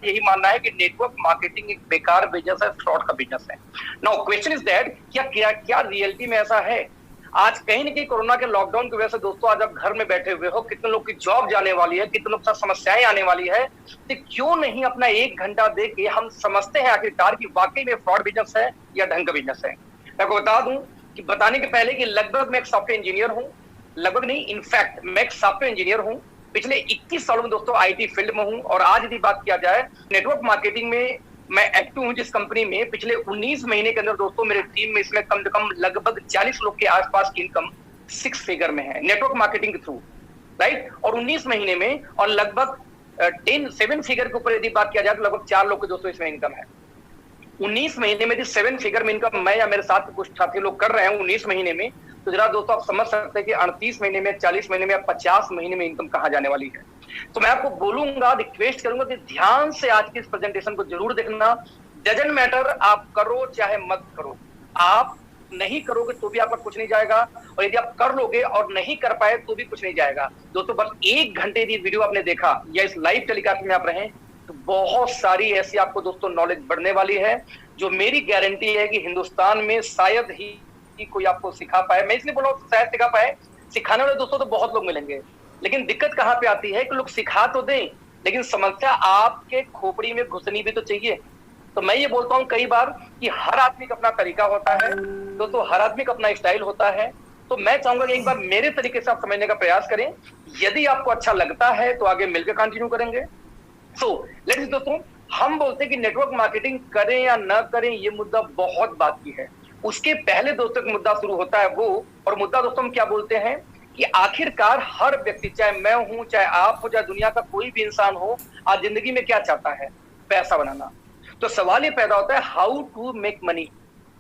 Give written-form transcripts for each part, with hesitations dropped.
यही मानना है कि नेटवर्क मार्केटिंग एक बेकार बिजनेस है, फ्रॉड का बिजनेस है। नाउ क्वेश्चन इज दैट क्या क्या क्या रियलिटी में ऐसा है? आज कहीं ना कहीं कोरोना के लॉकडाउन की वजह से दोस्तों आज आप घर में बैठे हुए हो, कितने लोग की जॉब जाने वाली है, कितने लोग के साथ समस्याएं आने वाली है, तो क्यों नहीं अपना 1 घंटा दे के हम समझते हैं आखिरकार कि वाकई में फ्रॉड बिजनेस है या ढंग का बिजनेस है। मैं आपको बता दूं कि बताने के पहले कि लगभग मैं एक सॉफ्टवेयर इंजीनियर हूं, लगभग नहीं इनफैक्ट मैं एक सॉफ्टवेयर इंजीनियर हूं, पिछले 21 सालों में दोस्तों आईटी फील्ड में हूं, और आज यदि बात किया जाए नेटवर्क मार्केटिंग में मैं एक्टिव हूं जिस कंपनी में पिछले 19 महीने के अंदर दोस्तों मेरे टीम में इसमें कम से कम लगभग 40 लोग के आसपास की इनकम 6 फिगर में है नेटवर्क मार्केटिंग के थ्रू, राइट। और 19 महीने में और लगभग 7 फिगर के ऊपर यदि बात किया जाए तो लगभग 4 लोग के दोस्तों इसमें इनकम है। 19 महीने में 7 फिगर में इनकम मैं या मेरे साथ कुछ साथी लोग कर रहे हैं 19 महीने में, तो जरा दोस्तों आप समझ सकते हैं कि 38 महीने में, 40 महीने में या 50 महीने में इनकम कहां जाने वाली है। तो मैं आपको बोलूंगा, रिक्वेस्ट करूंगा कि ध्यान से आज की इस प्रेजेंटेशन को जरूर देखना। डजंट मैटर आप करो चाहे मत करो, आप नहीं करोगे तो भी आपका कुछ नहीं जाएगा, और यदि आप कर लोगे और नहीं कर पाए तो भी कुछ नहीं जाएगा। दोस्तों बस 1 घंटे यदि वीडियो आपने देखा या इस लाइव टेलीकास्ट में आप रहे तो बहुत सारी ऐसी आपको दोस्तों नॉलेज बढ़ने वाली है, जो मेरी गारंटी है कि हिंदुस्तान में शायद ही कोई आपको सिखा पाए। मैं इसलिए बोल रहा हूं शायद सिखा पाए, सिखाने वाले दोस्तों तो बहुत लोग मिलेंगे, लेकिन दिक्कत कहां पे आती है कि लोग सिखा तो दें, लेकिन समस्या आपके खोपड़ी में घुसनी भी तो चाहिए। तो मैं ये बोलता हूं कई बार कि हर आदमी का अपना तरीका होता है दोस्तों, हर आदमी का अपना स्टाइल होता है। तो मैं चाहूंगा कि एक बार मेरे तरीके से आप समझने का प्रयास करें, यदि आपको अच्छा लगता है तो आगे मिलकर कंटिन्यू करेंगे। सो लेट्स दोस्तों, हम बोलते हैं कि नेटवर्क मार्केटिंग करें या ना करें ये मुद्दा बहुत बाकी है। उसके पहले दोस्तों एक मुद्दा शुरू होता है वो, और मुद्दा दोस्तों हम क्या बोलते हैं कि आखिरकार हर व्यक्ति, चाहे मैं हूं, चाहे आप हो, चाहे दुनिया का कोई भी इंसान हो, आज जिंदगी में क्या चाहता है? पैसा बनाना। तो सवाल ये पैदा होता है हाउ टू मेक मनी।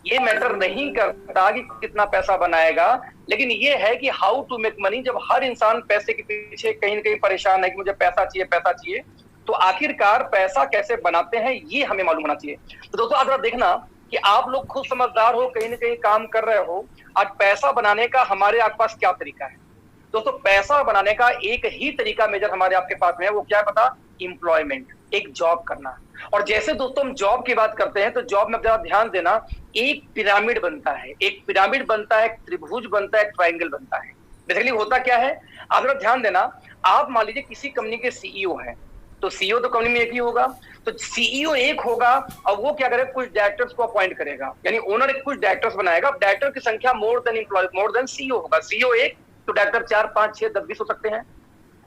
ये मैटर नहीं करता कि कितना पैसा बनाएगा, लेकिन ये है कि हाउ टू मेक मनी। जब हर इंसान पैसे के पीछे कहीं ना कहीं परेशान है कि मुझे पैसा चाहिए पैसा चाहिए, तो आखिरकार पैसा कैसे बनाते हैं ये हमें मालूम होना चाहिए। तो दोस्तों आप देखना कि आप लोग खुद समझदार हो, कहीं ना कहीं काम कर रहे हो। आज पैसा बनाने का हमारे आपके पास क्या तरीका है? दोस्तों पैसा बनाने का एक ही तरीका मेजर हमारे आपके पास में है, वो क्या है पता? एम्प्लॉयमेंट, एक जॉब करना। और जैसे दोस्तों हम जॉब की बात करते हैं तो जॉब में जरा ध्यान देना, एक पिरामिड बनता है, एक पिरामिड बनता है, एक त्रिभुज बनता है, एक ट्राइंगल बनता है। बेसिकली होता क्या है आप जरा ध्यान देना, आप मान लीजिए किसी कंपनी के सीईओ हैं, तो सीईओ तो कंपनी में एक ही होगा, तो सीईओ एक होगा और वो क्या करेगा, कुछ डायरेक्टर्स को अपॉइंट करेगा, यानी ओनर कुछ डायरेक्टर्स बनाएगा। डायरेक्टर की संख्या more than employ, more than CEO होगा। सीईओ एक तो डायरेक्टर 4, 5, 6, 10, 20 हो सकते हैं।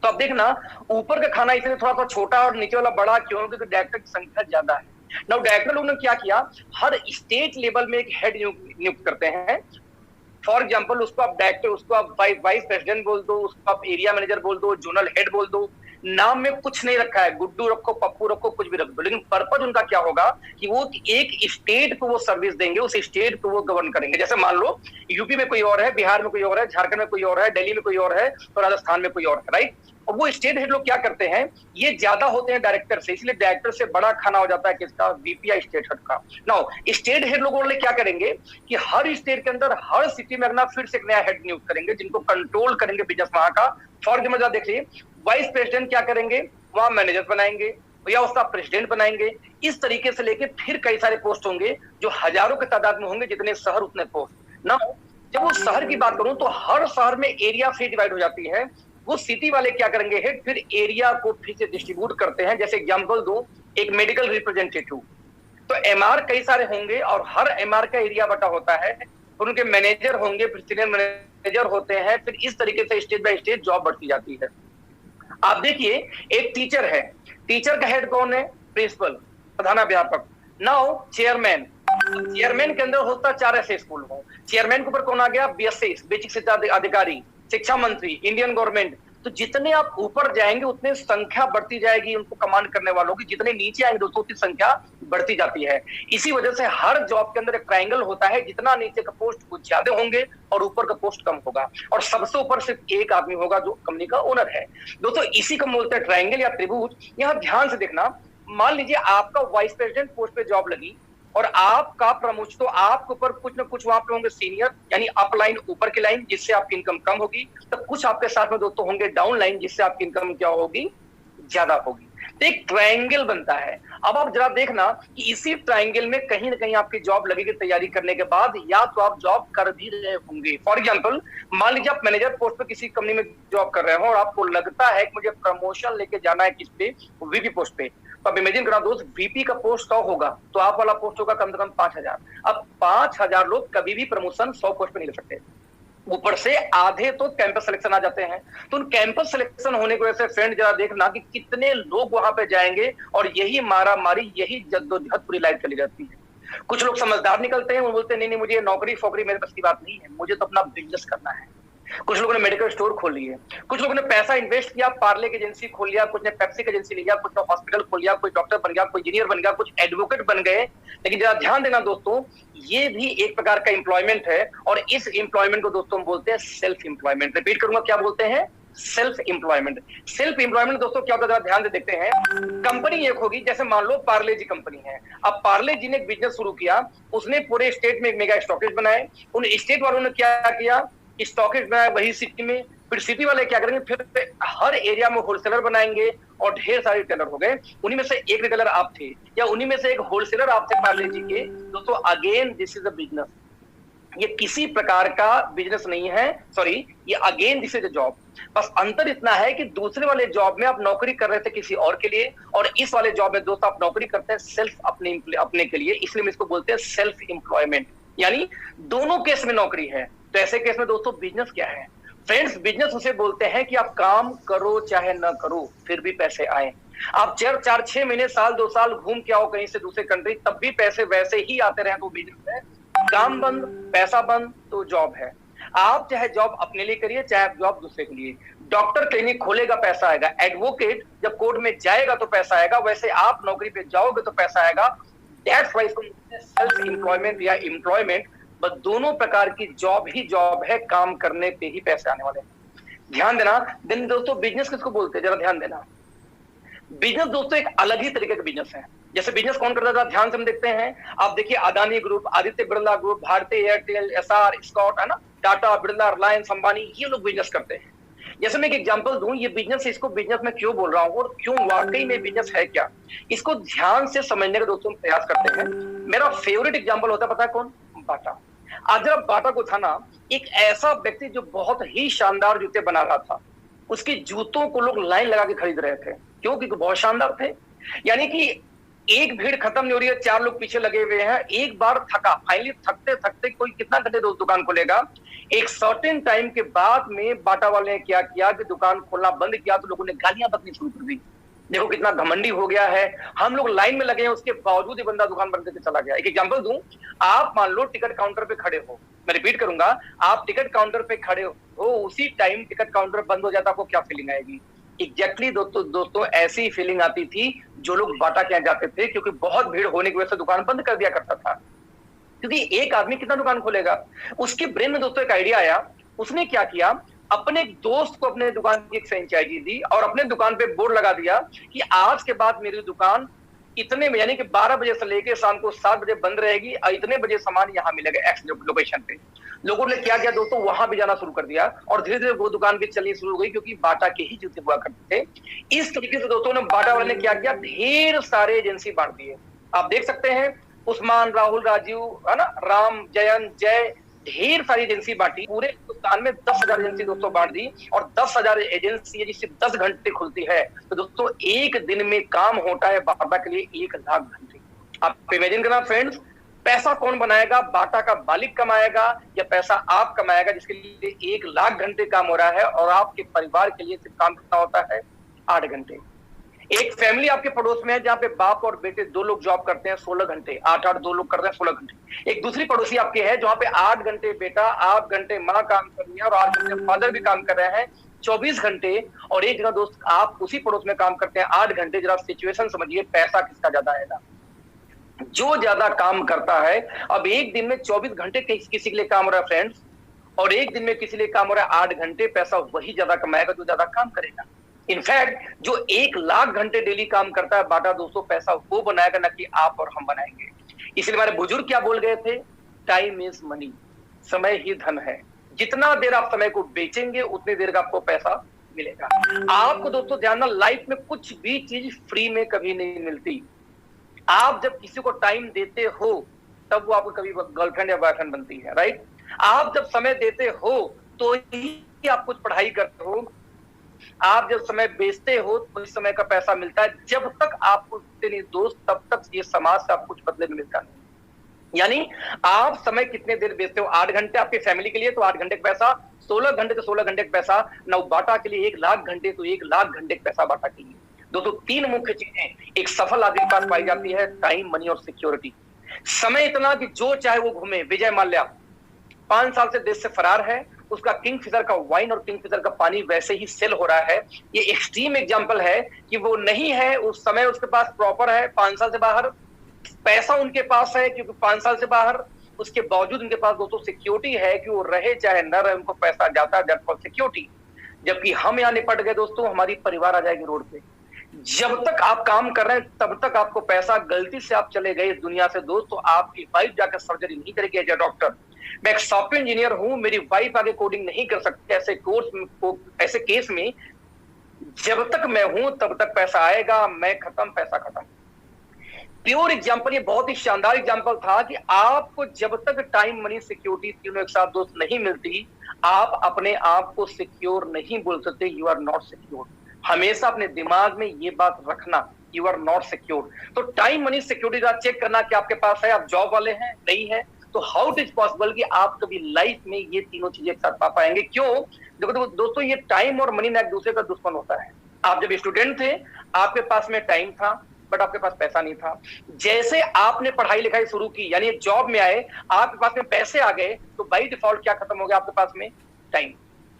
तो अब देखना ऊपर का खाना इसलिए थोड़ा सा छोटा और नीचे वाला बड़ा क्यों? क्योंकि डायरेक्टर की संख्या ज्यादा है। नाउ डायरेक्टर लोगों ने क्या किया, हर स्टेट लेवल में एक हेड नियुक्त करते हैं। फॉर एग्जाम्पल उसको आप डायरेक्टर, उसको आप वाइस प्रेसिडेंट बोल दो, उसको आप एरिया मैनेजर बोल दो, जोनल हेड बोल दो, नाम में कुछ नहीं रखा है, गुड्डू रखो, पप्पू रखो, कुछ भी रख दो, लेकिन पर्पज उनका क्या होगा कि वो एक स्टेट को वो सर्विस देंगे, उस स्टेट को वो गवर्न करेंगे। जैसे मान लो यूपी में कोई और है, बिहार में कोई और है, झारखंड में कोई और है, दिल्ली में कोई और है, तो राजस्थान में कोई और है, राइट। और वो स्टेट हेड लोग क्या करते हैं, ये ज्यादा होते हैं डायरेक्टर से, इसलिए डायरेक्टर से बड़ा खाना हो जाता है किसका? वीपी या स्टेट हेड का। नाउ स्टेट हेड लोगों ने क्या करेंगे कि हर स्टेट के अंदर हर सिटी में अपना फिर से एक नया हेड नियुक्त करेंगे, जिनको कंट्रोल करेंगे बिजनेस वहां का। फॉर एग्जाम्पल देखिए, वाइस प्रेसिडेंट क्या करेंगे, वहां मैनेजर बनाएंगे या उसका प्रेसिडेंट बनाएंगे। इस तरीके से लेके फिर कई सारे पोस्ट होंगे जो हजारों के तादाद में होंगे, जितने शहर उतने पोस्ट। ना जब वो शहर की बात करूं तो हर शहर में एरिया फिर डिवाइड हो जाती है। वो सिटी वाले क्या करेंगे, हेड फिर एरिया को फिर से डिस्ट्रीब्यूट करते हैं। जैसे एग्जांपल दो, एक मेडिकल रिप्रेजेंटेटिव, तो एमआर कई सारे होंगे और हर एमआर का एरिया बटा होता है, उनके मैनेजर होंगे, फिर सीनियर मैनेजर होते हैं, फिर इस तरीके से स्टेज बाय स्टेज जॉब बढ़ती जाती है। आप देखिए एक टीचर है, टीचर का हेड कौन है? प्रिंसिपल, प्रधानाध्यापक। नाउ चेयरमैन, चेयरमैन के अंदर होता है 4 ऐसे स्कूल हो, चेयरमैन के ऊपर कौन आ गया? बीएससी, बेसिक शिक्षा अधिकारी, शिक्षा मंत्री, इंडियन गवर्नमेंट। तो जितने आप ऊपर जाएंगे उतने संख्या बढ़ती जाएगी उनको कमांड करने वालों की, जितने नीचे आएंगे दोस्तों उतनी संख्या बढ़ती जाती है। इसी वजह से हर जॉब के अंदर एक ट्रायंगल होता है, जितना नीचे का पोस्ट कुछ ज्यादा होंगे और ऊपर का पोस्ट कम होगा, और सबसे ऊपर सिर्फ एक आदमी होगा जो कंपनी का ओनर है। दोस्तों इसी को बोलते हैं ट्रायंगल या त्रिभुज। यहां ध्यान से देखना, मान लीजिए आपका वाइस प्रेसिडेंट पोस्ट पे जॉब लगी और आपका प्रमोशन, तो आपके ऊपर कुछ ना कुछ वहां पे होंगे सीनियर, यानी अप लाइन, ऊपर की लाइन, जिससे आपकी इनकम कम होगी। तो कुछ आपके साथ में दोस्तों होंगे डाउन लाइन, जिससे आपकी इनकम क्या होगी? ज्यादा होगी। तो एक ट्रायंगल बनता है। अब आप जरा देखना कि इसी ट्रायंगल में कहीं ना कहीं आपकी जॉब लगेगी तैयारी करने के बाद, या तो आप जॉब कर भी रहे होंगे। फॉर एग्जाम्पल, मान लीजिए आप मैनेजर पोस्ट पे किसी कंपनी में जॉब कर रहे हो और आपको लगता है कि मुझे प्रमोशन लेके जाना है किस पे, वीपी पोस्ट पे। तो अब इमेजिन करा दोस्त, वीपी का पोस्ट 100 होगा तो आप वाला पोस्ट होगा कम से कम 5,000। अब 5,000 लोग कभी भी प्रमोशन 100 पोस्ट पे नहीं ले सकते, ऊपर से आधे तो कैंपस सिलेक्शन आ जाते हैं। तो उन कैंपस सिलेक्शन होने की वजह से फ्रेंड जरा देखना कि कितने लोग वहां पे जाएंगे और यही मारा मारी, यही जद्दोजहद पूरी लाइफ चली जाती है। कुछ लोग समझदार निकलते हैं, वो बोलते हैं नहीं नहीं मुझे नौकरी फोकरी मेरे बस की बात नहीं है, मुझे तो अपना बिजनेस करना है। कुछ लोगों ने मेडिकल स्टोर खोल लिए, कुछ लोगों ने पैसा इन्वेस्ट किया, पार्ले की एजेंसी खोल लिया, कुछ ने पेप्सी की एजेंसी लिया, कुछ ने हॉस्पिटल खोल लिया, कोई डॉक्टर बन गया, कोई इंजीनियर बन गया, कुछ एडवोकेट बन गए। लेकिन जरा ध्यान देना दोस्तों, ये भी एक प्रकार का एम्प्लॉयमेंट है और इस एम्प्लॉयमेंट को दोस्तों हम बोलते हैं सेल्फ एम्प्लॉयमेंट। रिपीट करूंगा, क्या बोलते हैं? Self employment. सेल्फ एम्प्लॉयमेंट दोस्तों क्या होता है, ध्यान से देखते हैं। कंपनी एक होगी, जैसे मान लो पार्ले जी कंपनी है। अब पार्ले जी ने एक बिजनेस शुरू किया, उसने पूरे स्टेट में एक मेगा स्टॉकेज बनाए। उन स्टेट वालों ने क्या किया, स्टॉकेज बनाया वही सिटी में। फिर सिटी वाले क्या करेंगे, फिर हर एरिया में होलसेलर बनाएंगे और ढेर सारे रिटेलर हो गए। उन्हीं में से एक रिटेलर आप थे, या उन्हीं में से एक होलसेलर आप थे पार्ले जी के। दोस्तों again this is a business, ये किसी प्रकार का बिजनेस नहीं है, सॉरी, ये again this is a job. बस अंतर इतना है कि दूसरे वाले जॉब में आप नौकरी कर रहे थे किसी और के लिए, और इस वाले जॉब में दोस्तों आप नौकरी करते हैं सिर्फ अपने के लिए। इसलिए हम इसको बोलते हैं सेल्फ एम्प्लॉयमेंट, यानी दोनों केस में नौकरी है। तो ऐसे केस में दोस्तों बिजनेस क्या है फ्रेंड्स? बिजनेस उसे बोलते हैं कि आप काम करो चाहे ना करो फिर भी पैसे आए। आप 4-6 महीने, साल 2 साल घूम के आओ कहीं से दूसरे कंट्री, तब भी पैसे वैसे ही आते रहे तो बिजनेस है। काम बंद पैसा बंद तो जॉब है। आप चाहे जॉब अपने लिए करिए चाहे जॉब दूसरे के लिए। डॉक्टर क्लिनिक खोलेगा पैसा आएगा, एडवोकेट जब कोर्ट में जाएगा तो पैसा आएगा, वैसे आप नौकरी पे जाओगे तो पैसा आएगा। दैट्स व्हाई इसको सेल्फ एम्प्लॉयमेंट या एम्प्लॉयमेंट। बस दोनों प्रकार की जॉब ही जॉब है, काम करने पे ही पैसे आने वाले हैं। ध्यान देना। दिन दोस्तों बिजनेस किसको बोलते हैं, जरा ध्यान देना। बिजनेस दोस्तों एक अलग ही तरीके का बिजनेस है। जैसे बिजनेस कौन करता था, ध्यान से हम देखते हैं। आप देखिए अदानी ग्रुप, आदित्य बिरला ग्रुप, भारतीय एयरटेल, एसआर, स्कॉट, है ना, टाटा, बिरला, रिलायंस, अंबानी, ये लोग बिजनेस करते हैं। जैसे मैं एक एग्जांपल दूं, ये बिजनेस, इसको बिजनेस में क्यों बोल रहा हूं और क्यों वाकई में बिजनेस है क्या, इसको ध्यान से समझने का दोस्तों प्रयास करते हैं। मेरा फेवरेट एग्जांपल होता है पता है कौन? बाटा। आज जब बाटा को था ना, एक ऐसा व्यक्ति जो बहुत ही शानदार जूते बना रहा था, उसके जूतों को लोग लाइन लगा के खरीद रहे थे। क्यों? क्योंकि बहुत शानदार थे। यानी कि एक भीड़ खत्म नहीं हो रही है, 4 लोग पीछे लगे हुए हैं। एक बार थका, फाइनली थकते थकते कोई कितना घंटे दुकान खोलेगा, एक सर्टेन टाइम के बाद में बाटा वाले ने क्या किया कि दुकान खोलना बंद किया, तो लोगों ने गालियां बकनी शुरू कर दी। देखो कितना घमंडी हो गया है, हम लोग लाइन में लगे हैं, उसके बावजूद ही बंदा दुकान बंद करके चला गया। एक एग्जांपल दूं, आप मान लो टिकट काउंटर पे खड़े हो, मैं रिपीट करूंगा, आप टिकट काउंटर पे खड़े हो, उसी टाइम टिकट काउंटर बंद हो जाता, आपको क्या फीलिंग आएगी? एग्जैक्टली दोस्तों ऐसी फीलिंग आती थी जो लोग बाटा के यहाँ जाते थे, क्योंकि बहुत भीड़ होने की वजह से दुकान बंद कर दिया करता था। क्योंकि एक आदमी कितना दुकान खोलेगा? उसके ब्रेन में दोस्तों एक आइडिया आया, उसने क्या किया, अपने दोस्त को अपने दुकान की एक फ्रेंचाइजी दी और अपने दुकान पे बोर्ड लगा दिया कि आज के बाद मेरी दुकान इतने में, यानी कि 12 बजे से लेकर शाम को 7 बजे बंद रहेगी और इतने बजे सामान यहाँ मिलेगा एक्स लोकेशन पे। लोगों ने क्या किया दोस्तों, वहां भी जाना शुरू कर दिया और धीरे धीरे वो दुकान भी चलनी शुरू हो गई, क्योंकि बाटा के ही जूते हुआ करते थे। इस तरीके से दोस्तों ने बाटा वाले ने क्या किया, ढेर सारे एजेंसी बांट दिए। आप देख सकते हैं उस्मान, राहुल, राजीव, है ना, राम, जयंत, जय, ढेर सारी एजेंसी बांटी। पूरे हिंदुस्तान में 10,000 एजेंसी दोस्तों बांट दी, और 10,000 एजेंसी जिससे 10 घंटे खुलती है, तो दोस्तों एक दिन में काम होता है बाटा के लिए 1 लाख घंटे। आप इमेजिन करना फ्रेंड्स, पैसा कौन बनाएगा? बाटा का मालिक कमाएगा या पैसा आप कमाएगा, जिसके लिए 1 लाख घंटे काम हो रहा है, और आपके परिवार के लिए सिर्फ काम कितना होता है? 8 घंटे। एक फैमिली आपके पड़ोस में है जहां पे बाप और बेटे 2 लोग जॉब करते हैं 16 घंटे, 8-8 2 लोग करते हैं 16 घंटे। एक दूसरी पड़ोसी आपके है जहां पे 8 घंटे बेटा, 8 घंटे माँ काम कर रही है और 8 घंटे फादर भी काम कर रहे हैं, 24 घंटे। और एक जगह दोस्त आप उसी पड़ोस में काम करते हैं 8 घंटे। जरा सिचुएशन समझिए, पैसा किसका ज्यादा आएगा? जो ज्यादा काम करता है। अब एक दिन में 24 घंटे किसी के लिए काम हो रहा है फ्रेंड्स, और एक दिन में किसी लिए काम हो रहा है 8 घंटे, पैसा वही ज्यादा कमाएगा जो ज्यादा काम करेगा। इनफैक्ट जो 1 लाख घंटे डेली काम करता है बाटा दोस्तों, पैसा वो बनाएगा ना कि आप और हम बनाएंगे। इसलिए हमारे बुजुर्ग क्या बोल गए थे, टाइम इज मनी, समय ही धन है। जितना देर आप समय को बेचेंगे उतनी देर का आपको पैसा मिलेगा। आपको दोस्तों ध्यान, लाइफ में कुछ भी चीज फ्री में कभी नहीं मिलती। आप जब किसी को टाइम देते हो तब वो आपको कभी गर्लफ्रेंड या बॉयफ्रेंड बनती है, राइट? आप जब समय देते हो तो ही आप कुछ पढ़ाई करते हो। आप जब समय बेचते हो तो इस समय का पैसा मिलता है। जब तक आप उससे नहीं दोस्त, तब तक ये समाज से आपको कुछ बदले में मिलता नहीं। यानी आप समय कितने देर बेचते हो? 8 घंटे आपके फैमिली के लिए तो 8 घंटे का पैसा, 16 घंटे तो 16 घंटे का पैसा, नौ बाटा के लिए 1 लाख घंटे तो 1 लाख घंटे का पैसा बाटा के लिए। दोस्तों 3 मुख्य चीजें एक सफल आदमी के पास पाई जाती है, टाइम, मनी और सिक्योरिटी। समय इतना कि जो चाहे वो घूमे। विजय माल्या 5 साल से देश से फरार है, उसका किंगफिशर का वाइन और किंगफिशर का पानी वैसे ही सेल हो रहा है। ये एक्सट्रीम एग्जांपल है कि वो नहीं है, उस समय उसके पास प्रॉपर है, 5 साल से बाहर पैसा उनके पास है क्योंकि 5 साल से बाहर, उसके बावजूद उनके पास दोस्तों सिक्योरिटी है कि वो रहे चाहे न रहे, उनको पैसा जाता है, दैट फॉर सिक्योरिटी। जबकि हम यहाँ निपट गए दोस्तों, हमारी परिवार आ जाएगी रोड पे। जब तक आप काम कर रहे हैं तब तक आपको पैसा, गलती से आप चले गए इस दुनिया से दोस्त, तो आपकी वाइफ जाकर सर्जरी नहीं करेगी एज ए डॉक्टर। मैं एक सॉफ्टवेयर इंजीनियर हूं, मेरी वाइफ आगे कोडिंग नहीं कर सकती। ऐसे केस में जब तक मैं हूं तब तक पैसा आएगा, मैं खत्म, पैसा खत्म। प्योर एग्जांपल, ये बहुत ही शानदार एग्जांपल था कि आपको जब तक टाइम, मनी, सिक्योरिटी तीनों एक साथ दोस्त नहीं मिलती, आप अपने आप को सिक्योर नहीं बोल सकते। You are not secure. हमेशा अपने दिमाग में ये बात रखना, यू आर नॉट सिक्योर। तो टाइम, मनी, सिक्योरिटी का चेक करना कि आपके पास है। आप जॉब वाले हैं, नहीं है, तो हाउ इट इज पॉसिबल कि आप कभी लाइफ में ये तीनों चीजें एक साथ पा पाएंगे? क्यों? देखो दोस्तों, ये टाइम और मनी ना एक दूसरे का दुश्मन होता है। आप जब स्टूडेंट थे, आपके पास में टाइम था बट आपके पास पैसा नहीं था। जैसे आपने पढ़ाई लिखाई शुरू की, यानी जॉब में आए, आपके पास में पैसे आ गए, तो बाई डिफॉल्ट क्या खत्म हो गया आपके पास में? टाइम।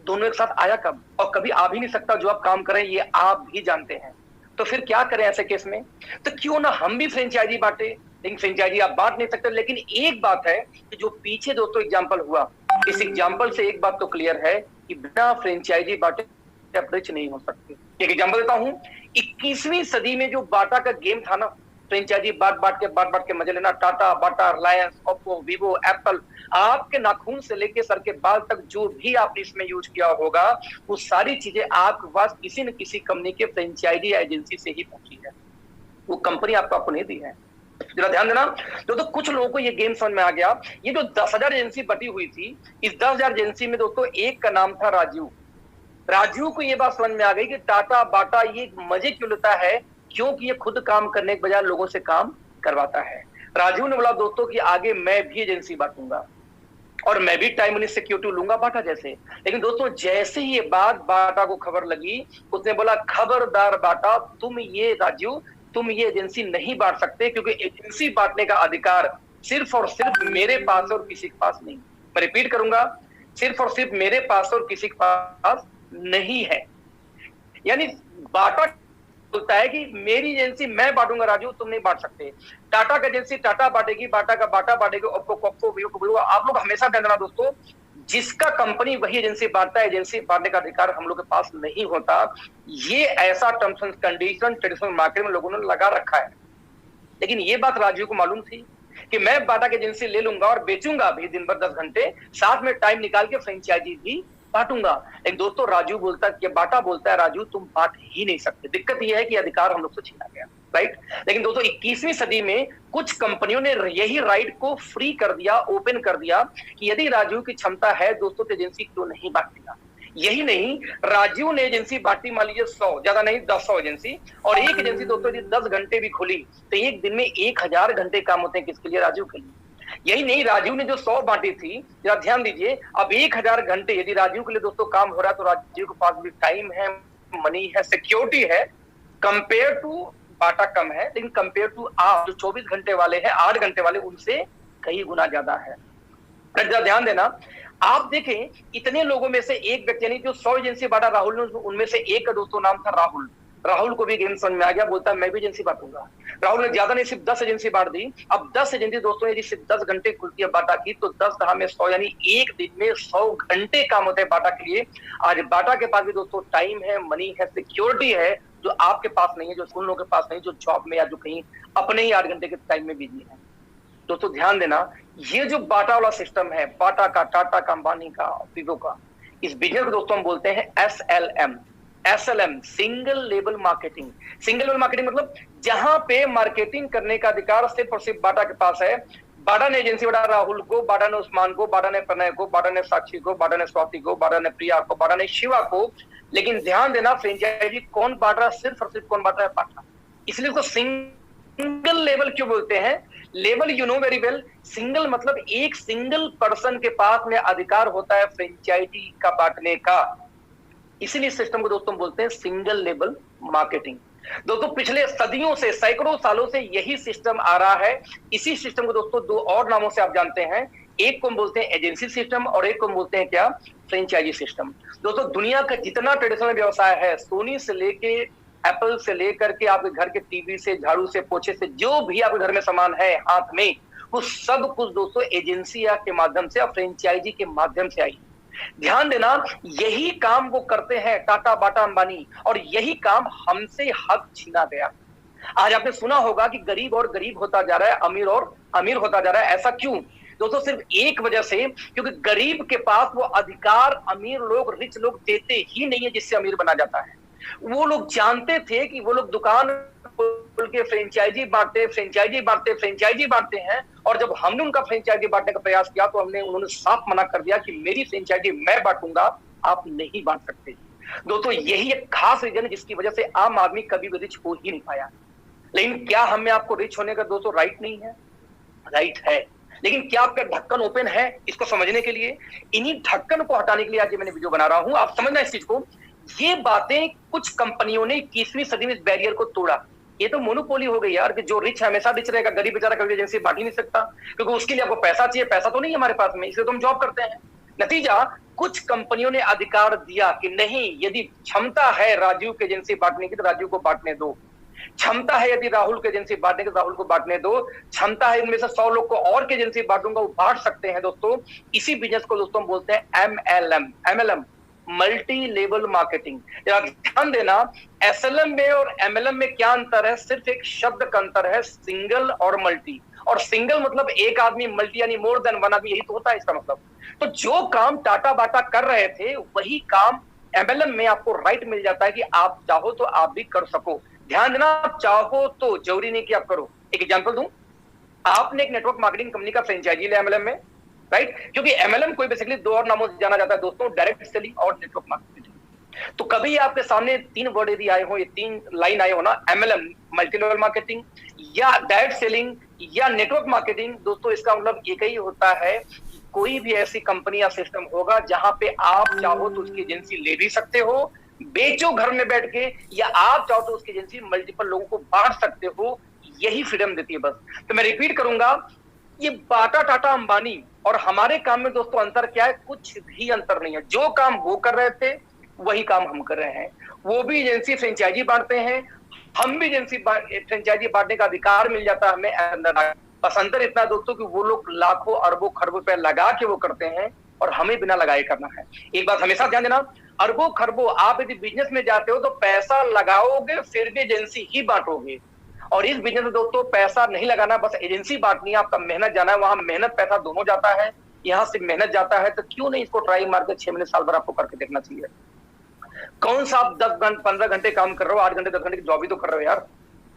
दोनों एक साथ आया कब? और कभी आ भी नहीं सकता। जो आप काम करें ये आप भी जानते हैं। तो फिर क्या करें ऐसे केस में? तो क्यों ना हम भी फ्रेंचाइजी बांटे। लेकिन फ्रेंचाइजी आप बांट नहीं सकते। लेकिन एक बात है कि जो पीछे दोस्तों एग्जाम्पल हुआ, इस एग्जाम्पल से एक बात तो क्लियर है कि बिना फ्रेंचाइजी बांटे आप रिच नहीं हो सकते। एक एग्जाम्पल देता हूं, 21वीं सदी में जो बाटा का गेम था ना, फ्रेंचाइजी बांट बांट के मजे लेना, टाटा, बाटा, रिलायंस, ओप्पो, वीवो, एप्पल, आपके नाखून से लेके सर के बाल तक जो भी आपने इसमें यूज किया होगा, वो सारी चीजें आपके पास किसी न किसी कंपनी के फ्रेंचाइजी एजेंसी से ही पहुंची है। वो कंपनी आपको नहीं दी है। जरा ध्यान देना। तो कुछ लोगों को ये गेम समझ में आ गया। ये जो 10,000 एजेंसी बटी हुई थी, इस 10,000 एजेंसी में दोस्तों एक का नाम था राजीव। राजीव को ये बात समझ में आ गई कि टाटा, बाटा ये मजे क्यों लेता है, क्योंकि ये खुद काम करने के बजाय लोगों से काम करवाता है। राजीव ने बोला दोस्तों कि आगे मैं भी एजेंसी बांटूंगा और मैं भी टाइम मनी सिक्योरिटी लूंगा बाटा जैसे। लेकिन दोस्तों जैसे ही ये बात बाटा को खबर लगी, उसने बोला खबरदार बाटा, तुम ये एजेंसी नहीं बांट सकते, क्योंकि एजेंसी बांटने का अधिकार सिर्फ और सिर्फ मेरे पास और किसी के पास नहीं। मैं रिपीट करूंगा, सिर्फ और सिर्फ मेरे पास और किसी के पास नहीं है। यानी बाटा बोलता है कि मेरी एजेंसी मैं बांटूंगा राजू, तुम नहीं बांट सकते। टाटा का एजेंसी टाटा बांटेगी, बाटा का बाटा बांटेगी, ओप्पो, वीवो। आप लोग हमेशा ध्यान देना दोस्तों, जिसका कंपनी वही एजेंसी बांटता है, एजेंसी बांटने का अधिकार हम लोग के पास नहीं होता। ये ऐसा terms and condition traditional market में लोगों ने लगा रखा है। लेकिन ये बात राजीव को मालूम थी कि मैं बाटा की एजेंसी ले लूंगा और बेचूंगा भी दिन भर 10 घंटे, साथ में टाइम निकाल के फ्रेंचाइजी भी बांटूंगा। लेकिन दोस्तों राजू बोलता है, बाटा बोलता है राजू तुम बांट ही नहीं सकते। दिक्कत यह है कि अधिकार हम लोग से छीना गया, राइट? लेकिन दोस्तों 21वीं सदी में कुछ कंपनियों ने यही राइट को फ्री कर दिया, ओपन कर दिया कि यदि राजू की क्षमता है दोस्तों तो एजेंसी क्यों नहीं बांटेगा। यही नहीं, राजीव ने एजेंसी बांटी, मान लीजिए 100, ज्यादा नहीं 10 एजेंसी, और एक एजेंसी दोस्तों यदि 10 घंटे भी खुली तो एक दिन में 1000 घंटे काम होते हैं किसके लिए? राजीव के लिए। यही नहीं, राजीव ने जो 100 बांटी थी, जरा ध्यान दीजिए, अब 1000 घंटे यदि राजीव के लिए दोस्तों काम हो रहा है तो राजीव के पास भी टाइम है, मनी है, सिक्योरिटी है। कंपेयर टू बाटा कम है, लेकिन कंपेयर टू आप जो 24 घंटे वाले हैं, 8 घंटे वाले, उनसे कई गुना ज्यादा है। जरा ध्यान देना, आप देखें इतने लोगों में से एक व्यक्ति, यानी जो 100 एजेंसी बांटा राहुल ने, उनमें से एक का दोस्तों नाम था राहुल। राहुल को भी गेम समझ में आ गया, बोलता है मैं भी एजेंसी बांटूंगा। राहुल ने ज्यादा नहीं, सिर्फ 10 एजेंसी बांट दी। अब 10 एजेंसी दोस्तों यदि सिर्फ 10 घंटे खुलती है बाटा की, तो 10 दहा में 100, यानी एक दिन में 100 घंटे काम होते हैं बाटा के लिए। आज बाटा के पास भी दोस्तों टाइम है, मनी है, सिक्योरिटी है, जो आपके पास नहीं है, जो उन लोगों के पास नहीं, जो जॉब में या जो कहीं अपने ही 8 घंटे के टाइम में बिजी है। दोस्तों ध्यान देना, ये जो बाटा वाला सिस्टम है, बाटा का, टाटा का, अंबानी का, वीवो का, इस बिजनेस को दोस्तों हम बोलते हैं SLM, SLM, single label marketing. Single label marketing मतलब जहां पे मार्केटिंग करने का अधिकार सिर्फ और सिर्फ बाटा के पास है। बाटा ने एजेंसी बढ़ा राहुल को, बाटा ने उस्मान को, बाटा ने प्रणय को, बाटा ने साक्षी को, बाटा ने स्वाति को, बाटा ने प्रिया को, बाटा ने शिवा को। लेकिन ध्यान देना, फ्रेंचाइजी कौन बांट रहा है? सिर्फ और सिर्फ कौन बांट रहा है? बाटा। इसलिए उसको सिंगल लेवल क्यों बोलते हैं? Level you know very well. Single मतलब एक सिंगल पर्सन के पास में अधिकार होता है फ्रेंचाइजी का बांटने का। इसीलिए सिस्टम को दोस्तों बोलते हैं सिंगल लेबल मार्केटिंग। दोस्तों पिछले सदियों से, सैकड़ों सालों से यही सिस्टम आ रहा है। इसी सिस्टम को दोस्तों दो और नामों से आप जानते हैं। एक को बोलते हैं एजेंसी सिस्टम और एक को बोलते हैं क्या? Franchisee system. दोस्तों दुनिया का जितना ट्रेडिशनल व्यवसाय है, सोनी से लेके एप्पल से लेकर के आपके घर के टीवी से, झाड़ू से, पोछे से, जो भी आपके घर में सामान है हाथ में, वो सब कुछ दोस्तों एजेंसी के माध्यम से और फ्रेंचाइजी के माध्यम से आई। ध्यान देना, यही काम वो करते हैं टाटा, बाटा, अंबानी, और यही काम हमसे हक छीना गया। आज आपने सुना होगा कि गरीब और गरीब होता जा रहा है, अमीर और अमीर होता जा रहा है। ऐसा क्यों? दोस्तों सिर्फ एक वजह से, क्योंकि गरीब के पास वो अधिकार अमीर लोग, रिच लोग देते ही नहीं है जिससे अमीर बना जाता है। वो लोग जानते थे कि वो लोग दुकान खोल के फ्रेंचाइजी बांटते, फ्रेंचाइजी बांटते, फ्रेंचाइजी बांटते हैं, और जब हमने उनका फ्रेंचाइजी बांटने का प्रयास किया तो उन्होंने साफ मना कर दिया कि मेरी फ्रेंचाइजी मैं बांटूंगा, आप नहीं बांट सकते। दोस्तों यही एक खास रीजन है जिसकी वजह से आम आदमी कभी भी रिच हो ही नहीं पाया। लेकिन क्या हमें आपको रिच होने का दोस्तों राइट नहीं है? राइट है। लेकिन क्या आपका ढक्कन ओपन है? इसको समझने के लिए, इन्हीं ढक्कन को हटाने के लिए आज मैंने वीडियो बना रहा हूं। आप समझना इस चीज को। ये बातें कुछ कंपनियों ने 21वीं सदी में इस बैरियर को तोड़ा। ये तो मोनोपोली हो गई यार कि जो रिच है हमेशा रिच रहेगा, गरीब बेचारा कभी एजेंसी बांट ही नहीं सकता, क्योंकि उसके लिए आपको पैसा चाहिए। पैसा तो नहीं है हमारे पास में, इसलिए तो हम जॉब करते हैं। नतीजा, कुछ कंपनियों ने अधिकार दिया कि नहीं, यदि क्षमता है राजीव की एजेंसी बांटने की तो राजीव को बांटने दो, क्षमता है यदि राहुल की एजेंसी बांटने की तो राहुल को बांटने दो, क्षमता है इनमें से 100 लोग को और की एजेंसी बांटूंगा, वो बांट सकते हैं। दोस्तों इसी बिजनेस को दोस्तों बोलते हैं MLM, मल्टी लेवल मार्केटिंग। ध्यान देना, SLM में और MLM में क्या अंतर है? सिर्फ एक शब्द का अंतर है, सिंगल और मल्टी। और सिंगल मतलब एक आदमी, मल्टी यानी मोर देन वन आदमी, यही तो होता है इसका मतलब। तो जो काम टाटा बाटा कर रहे थे वही काम MLM में आपको राइट मिल जाता है कि आप चाहो तो आप भी कर सको। ध्यान देना, आप चाहो तो, जरूरी नहीं कि आप करो। एक एग्जांपल दूं, आपने एक नेटवर्क मार्केटिंग कंपनी का फ्रेंचाइजी लिया MLM में, राइट? क्योंकि MLM को बेसिकली दो और नामों से जाना जाता है दोस्तों, डायरेक्ट सेलिंग और नेटवर्क मार्केटिंग। तो कभी आपके सामने 3 वर्ड यदि आए हो, ये 3 लाइन आए हो ना, MLM मल्टी लेवल मार्केटिंग या डायरेक्ट सेलिंग या नेटवर्क मार्केटिंग, दोस्तों इसका मतलब एक ही होता है कि कोई भी ऐसी कंपनी या सिस्टम होगा जहां पे आप चाहो तो उसकी एजेंसी ले भी सकते हो, बेचो घर में बैठ के, या आप चाहो तो उसकी एजेंसी मल्टीपल लोगों को बांट सकते हो। यही फ्रीडम देती है बस। तो मैं रिपीट करूंगा, ये बाटा, टाटा, अंबानी और हमारे काम में दोस्तों अंतर क्या है? कुछ भी अंतर नहीं है। जो काम वो कर रहे थे वही काम हम कर रहे हैं। वो भी एजेंसी फ्रेंचाइजी बांटते हैं, हम भी एजेंसी फ्रेंचाइजी बांटने का अधिकार मिल जाता है हमें। बस अंतर इतना दोस्तों कि वो लोग लाखों अरबों खरबों रुपए लगा के वो करते हैं और हमें बिना लगाए करना है। एक बात हमेशा ध्यान देना, अरबों खरबों आप यदि बिजनेस में जाते हो तो पैसा लगाओगे फिर भी एजेंसी ही बांटोगे। और इस बिजनेस में दोस्तों पैसा नहीं लगाना, बस एजेंसी बांटनी है, आपका मेहनत जाना है। वहां मेहनत पैसा दोनों जाता है, यहाँ से मेहनत जाता है। तो क्यों नहीं इसको ट्राई मार के 6 महीने साल भर आपको करके देखना चाहिए। कौन सा आप 10-15 घंटे काम कर रहे हो, 8 घंटे 10 घंटे की जॉब ही तो कर रहे हो यार।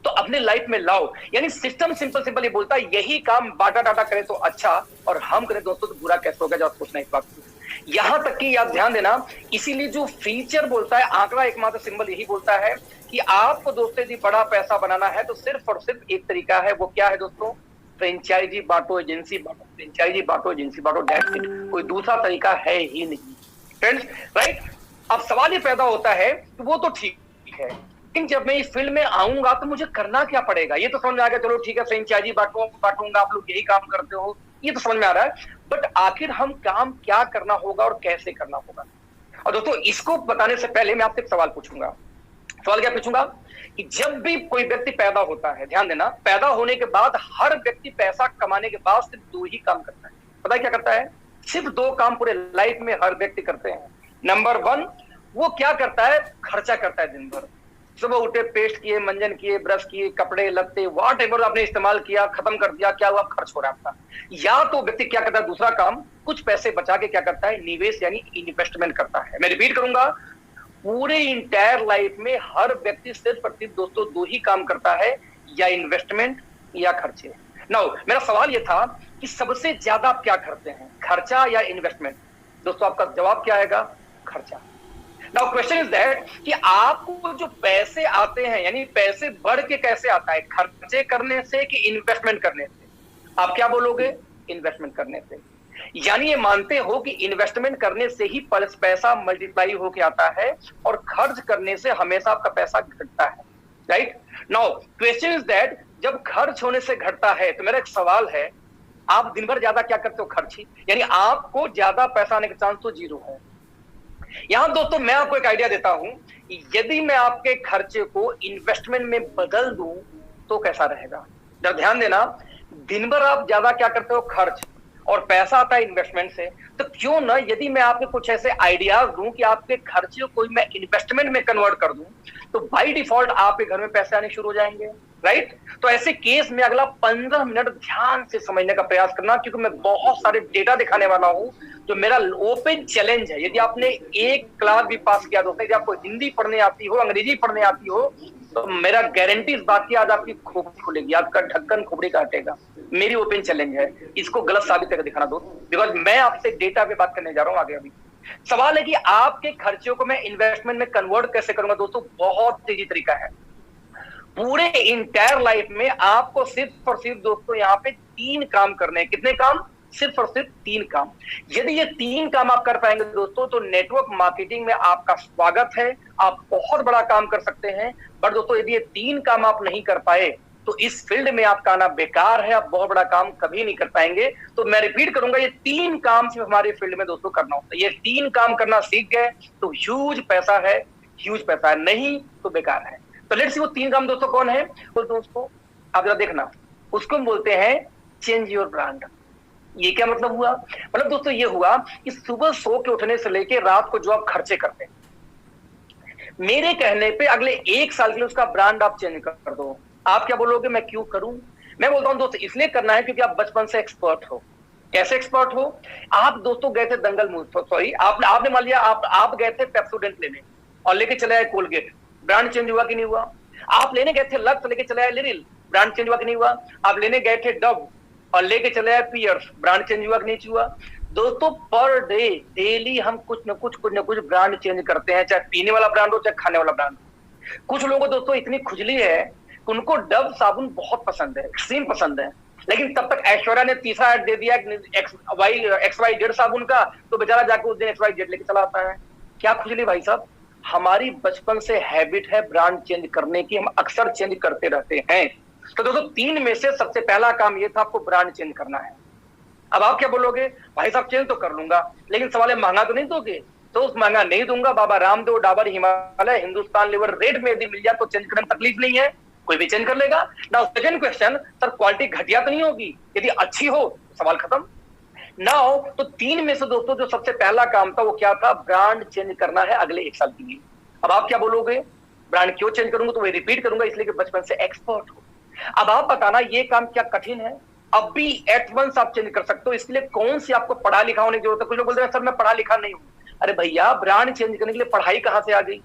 तो अपने लाइफ में लाओ। यानी सिस्टम सिंपल ये बोलता है, यही काम बाटा टाटा करे तो अच्छा और हम करें दोस्तों तो बुरा कैसे होगा, जब सोचना इस बात को। यहां तक कि आप ध्यान देना, इसीलिए जो फीचर बोलता है, आंकड़ा एकमात्र सिंबल यही बोलता है कि आपको दोस्तों यदि बड़ा पैसा बनाना है तो सिर्फ और सिर्फ एक तरीका है। वो क्या है दोस्तों? फ्रेंचाइजी बांटो, एजेंसी बांटो, फ्रेंचाइजी बांटो, एजेंसी बांटो, दैट्स इट। कोई दूसरा तरीका है ही नहीं फ्रेंड्स, राइट? अब सवाल ये पैदा होता है कि वो तो ठीक है, लेकिन जब मैं इस फील्ड में आऊंगा तो मुझे करना क्या पड़ेगा? ये तो समझ में आ गया, चलो ठीक है फ्रेंचाइजी बांटूंगा, आप लोग यही काम करते हो, ये तो समझ में आ रहा है। बट आखिर हम काम क्या करना होगा और कैसे करना होगा? और दोस्तों इसको बताने से पहले मैं आपसे एक सवाल पूछूंगा। सवाल क्या पूछूंगा कि जब भी कोई व्यक्ति पैदा होता है, ध्यान देना, पैदा होने के बाद हर व्यक्ति पैसा कमाने के बाद सिर्फ 2 ही काम करता है। पता है क्या करता है? सिर्फ 2 काम पूरे लाइफ में हर व्यक्ति करते हैं। नंबर 1, वो क्या करता है? खर्चा करता है दिन भर। सुबह उठे, पेस्ट किए, मंजन किए, ब्रश किए, कपड़े लत्ते व्हाट एवर आपने इस्तेमाल किया, खत्म कर दिया, क्या हुआ? खर्च हो रहा है आपका। या तो व्यक्ति क्या करता है? दूसरा काम, कुछ पैसे बचा के क्या करता है? निवेश यानी इन्वेस्टमेंट करता है। मैं रिपीट करूंगा, पूरे इंटायर लाइफ में हर व्यक्ति सिर्फ और सिर्फ दोस्तों दो ही काम करता है, या इन्वेस्टमेंट या खर्चे। नाउ मेरा सवाल ये था कि सबसे ज्यादा आप क्या करते हैं, खर्चा या इन्वेस्टमेंट? दोस्तों आपका जवाब क्या आएगा? खर्चा। नाउ क्वेश्चन इज दैट कि आपको जो पैसे आते हैं, यानी पैसे बढ़ के कैसे आता है, खर्चे करने से कि इन्वेस्टमेंट करने से? आप क्या बोलोगे? इन्वेस्टमेंट करने से। यानी ये मानते हो कि इन्वेस्टमेंट करने से ही पैसा मल्टीप्लाई होके आता है और खर्च करने से हमेशा आपका पैसा घटता है, right? Now question is that जब खर्च होने से घटता है तो मेरा एक सवाल है, आप दिन भर ज्यादा क्या करते हो? खर्च ही, यानी आपको ज्यादा पैसा आने का चांस तो जीरो है। यहां दोस्तों मैं आपको एक आइडिया देता हूं, यदि मैं आपके खर्चे को इन्वेस्टमेंट में बदल दूं तो कैसा रहेगा? जब ध्यान देना, दिन भर आप ज्यादा क्या करते हो? खर्च, और पैसा आता है इन्वेस्टमेंट से। तो क्यों ना यदि मैं आपको कुछ ऐसे आइडियाज दूं कि आपके खर्चे को मैं इन्वेस्टमेंट में कन्वर्ट कर दूं, तो बाय डिफॉल्ट आपके घर में पैसे आने शुरू हो जाएंगे, राइट? तो ऐसे केस में अगला 15 मिनट ध्यान से समझने का प्रयास करना, क्योंकि मैं बहुत सारे डेटा दिखाने वाला हूं जो मेरा ओपन चैलेंज है। यदि आपने एक क्लास भी पास किया दोस्तों, यदि आपको हिंदी पढ़ने आती हो, अंग्रेजी पढ़ने आती हो, तो मेरा गारंटी इस बात की आज आपकी खोपड़ी खुलेगी, आपका ढक्कन खोपड़ी का हटेगा। मेरी ओपन चैलेंज है, इसको गलत साबित करके दिखाना दो, बिकॉज मैं आपसे डेटा पे बात करने जा रहा हूं आगे। अभी सवाल है कि आपके खर्चों को मैं इन्वेस्टमेंट में कन्वर्ट कैसे करूंगा? दोस्तों बहुत तेजी तरीका है। पूरे इंटायर लाइफ में आपको सिर्फ और सिर्फ दोस्तों यहाँ पे 3 काम करने हैं। कितने काम? सिर्फ और सिर्फ 3 काम। यदि ये 3 काम आप कर पाएंगे दोस्तों, तो नेटवर्क मार्केटिंग में आपका स्वागत है, आप बहुत बड़ा काम कर सकते हैं। बट दोस्तों यदि ये 3 काम आप नहीं कर पाए तो इस फील्ड में आपका आना बेकार है, आप बहुत बड़ा काम कभी नहीं कर पाएंगे। तो मैं रिपीट करूंगा, ये 3 काम सिर्फ हमारे फील्ड में दोस्तों करना होता है। ये 3 काम करना सीख गए तो ह्यूज पैसा है, ह्यूज पैसा है, नहीं तो बेकार है। तो लेट्स सी वो 3 काम दोस्तों कौन है? तो दोस्तों आप जरा देखना, उसको हम बोलते हैं चेंज योर ब्रांड। ये क्या मतलब हुआ? मतलब दोस्तों ये हुआ कि सुबह सो के उठने से लेकर रात को जो आप खर्चे करते हैं, मेरे कहने पे अगले 1 साल के लिए उसका ब्रांड आप चेंज कर दो। आप क्या बोलोगे? मैं क्यों करूं? मैं बोलता हूं दोस्तों इसलिए करना है क्योंकि आप बचपन से एक्सपर्ट हो। कैसे एक्सपर्ट हो? आप दोस्तों गए थे दंगल मूवी, सॉरी आपने मान लिया आप गए थे पेप्सोडेंट लेने और लेके चले आए कोलगेट, ब्रांड चेंज हुआ कि नहीं हुआ? आप लेने गए थे लक्स, लेके चले आए लिरिल, ब्रांड चेंज हुआ कि नहीं हुआ? आप लेने गए थे डव और लेके चले आए पियर्स, ब्रांड चेंज हुआ कि नहीं हुआ? दोस्तों पर डे डेली हम कुछ न कुछ ब्रांड चेंज करते हैं, चाहे पीने वाला ब्रांड हो चाहे खाने वाला ब्रांड हो। कुछ लोगों को दोस्तों इतनी खुजली है, उनको डव साबुन बहुत पसंद है, एक्सट्रीम पसंद है, लेकिन तब तक ऐश्वर्या ने तीसरा ऐड दे दिया XYZ साबुन का, तो बेचारा जाकर उस दिन XYZ लेके चला आता है। क्या खुजली भाई साहब? हमारी बचपन से हैबिट है ब्रांड चेंज करने की, हम अक्सर चेंज करते रहते हैं। तो दोस्तों 3 में से सबसे पहला काम ये था, आपको ब्रांड चेंज करना है। अब आप क्या बोलोगे? भाई साहब चेंज तो कर लूंगा, लेकिन सवाल है महंगा तो नहीं दोगे? तो उस महंगा नहीं दूंगा, बाबा रामदेव, डाबर, हिमालय, हिंदुस्तान लेवर रेट में यदि मिल जाए तो चेंज करने में तकलीफ नहीं है, कोई भी चेंज कर लेगा। Now second question, sir quality घटिया तो नहीं होगी? यदि अच्छी हो सवाल खत्म। नाउ तो 3 में से दोस्तों जो सबसे पहला काम था वो क्या था? ब्रांड चेंज करना है अगले 1 साल के लिए। अब आप क्या बोलोगे? ब्रांड क्यों चेंज करूंगा? तो वही रिपीट करूंगा, इसलिए कि बचपन से एक्सपर्ट हो। अब आप बताना ये काम क्या कठिन है? अब भी एट वंस आप चेंज कर सकते हो, इसलिए कौन सी आपको पढ़ा लिखा होने की जरूरत है? कुछ लोग बोलते हैं सर मैं पढ़ा लिखा नहीं हूं। अरे भैया ब्रांड चेंज करने के लिए पढ़ाई कहां से आ गई?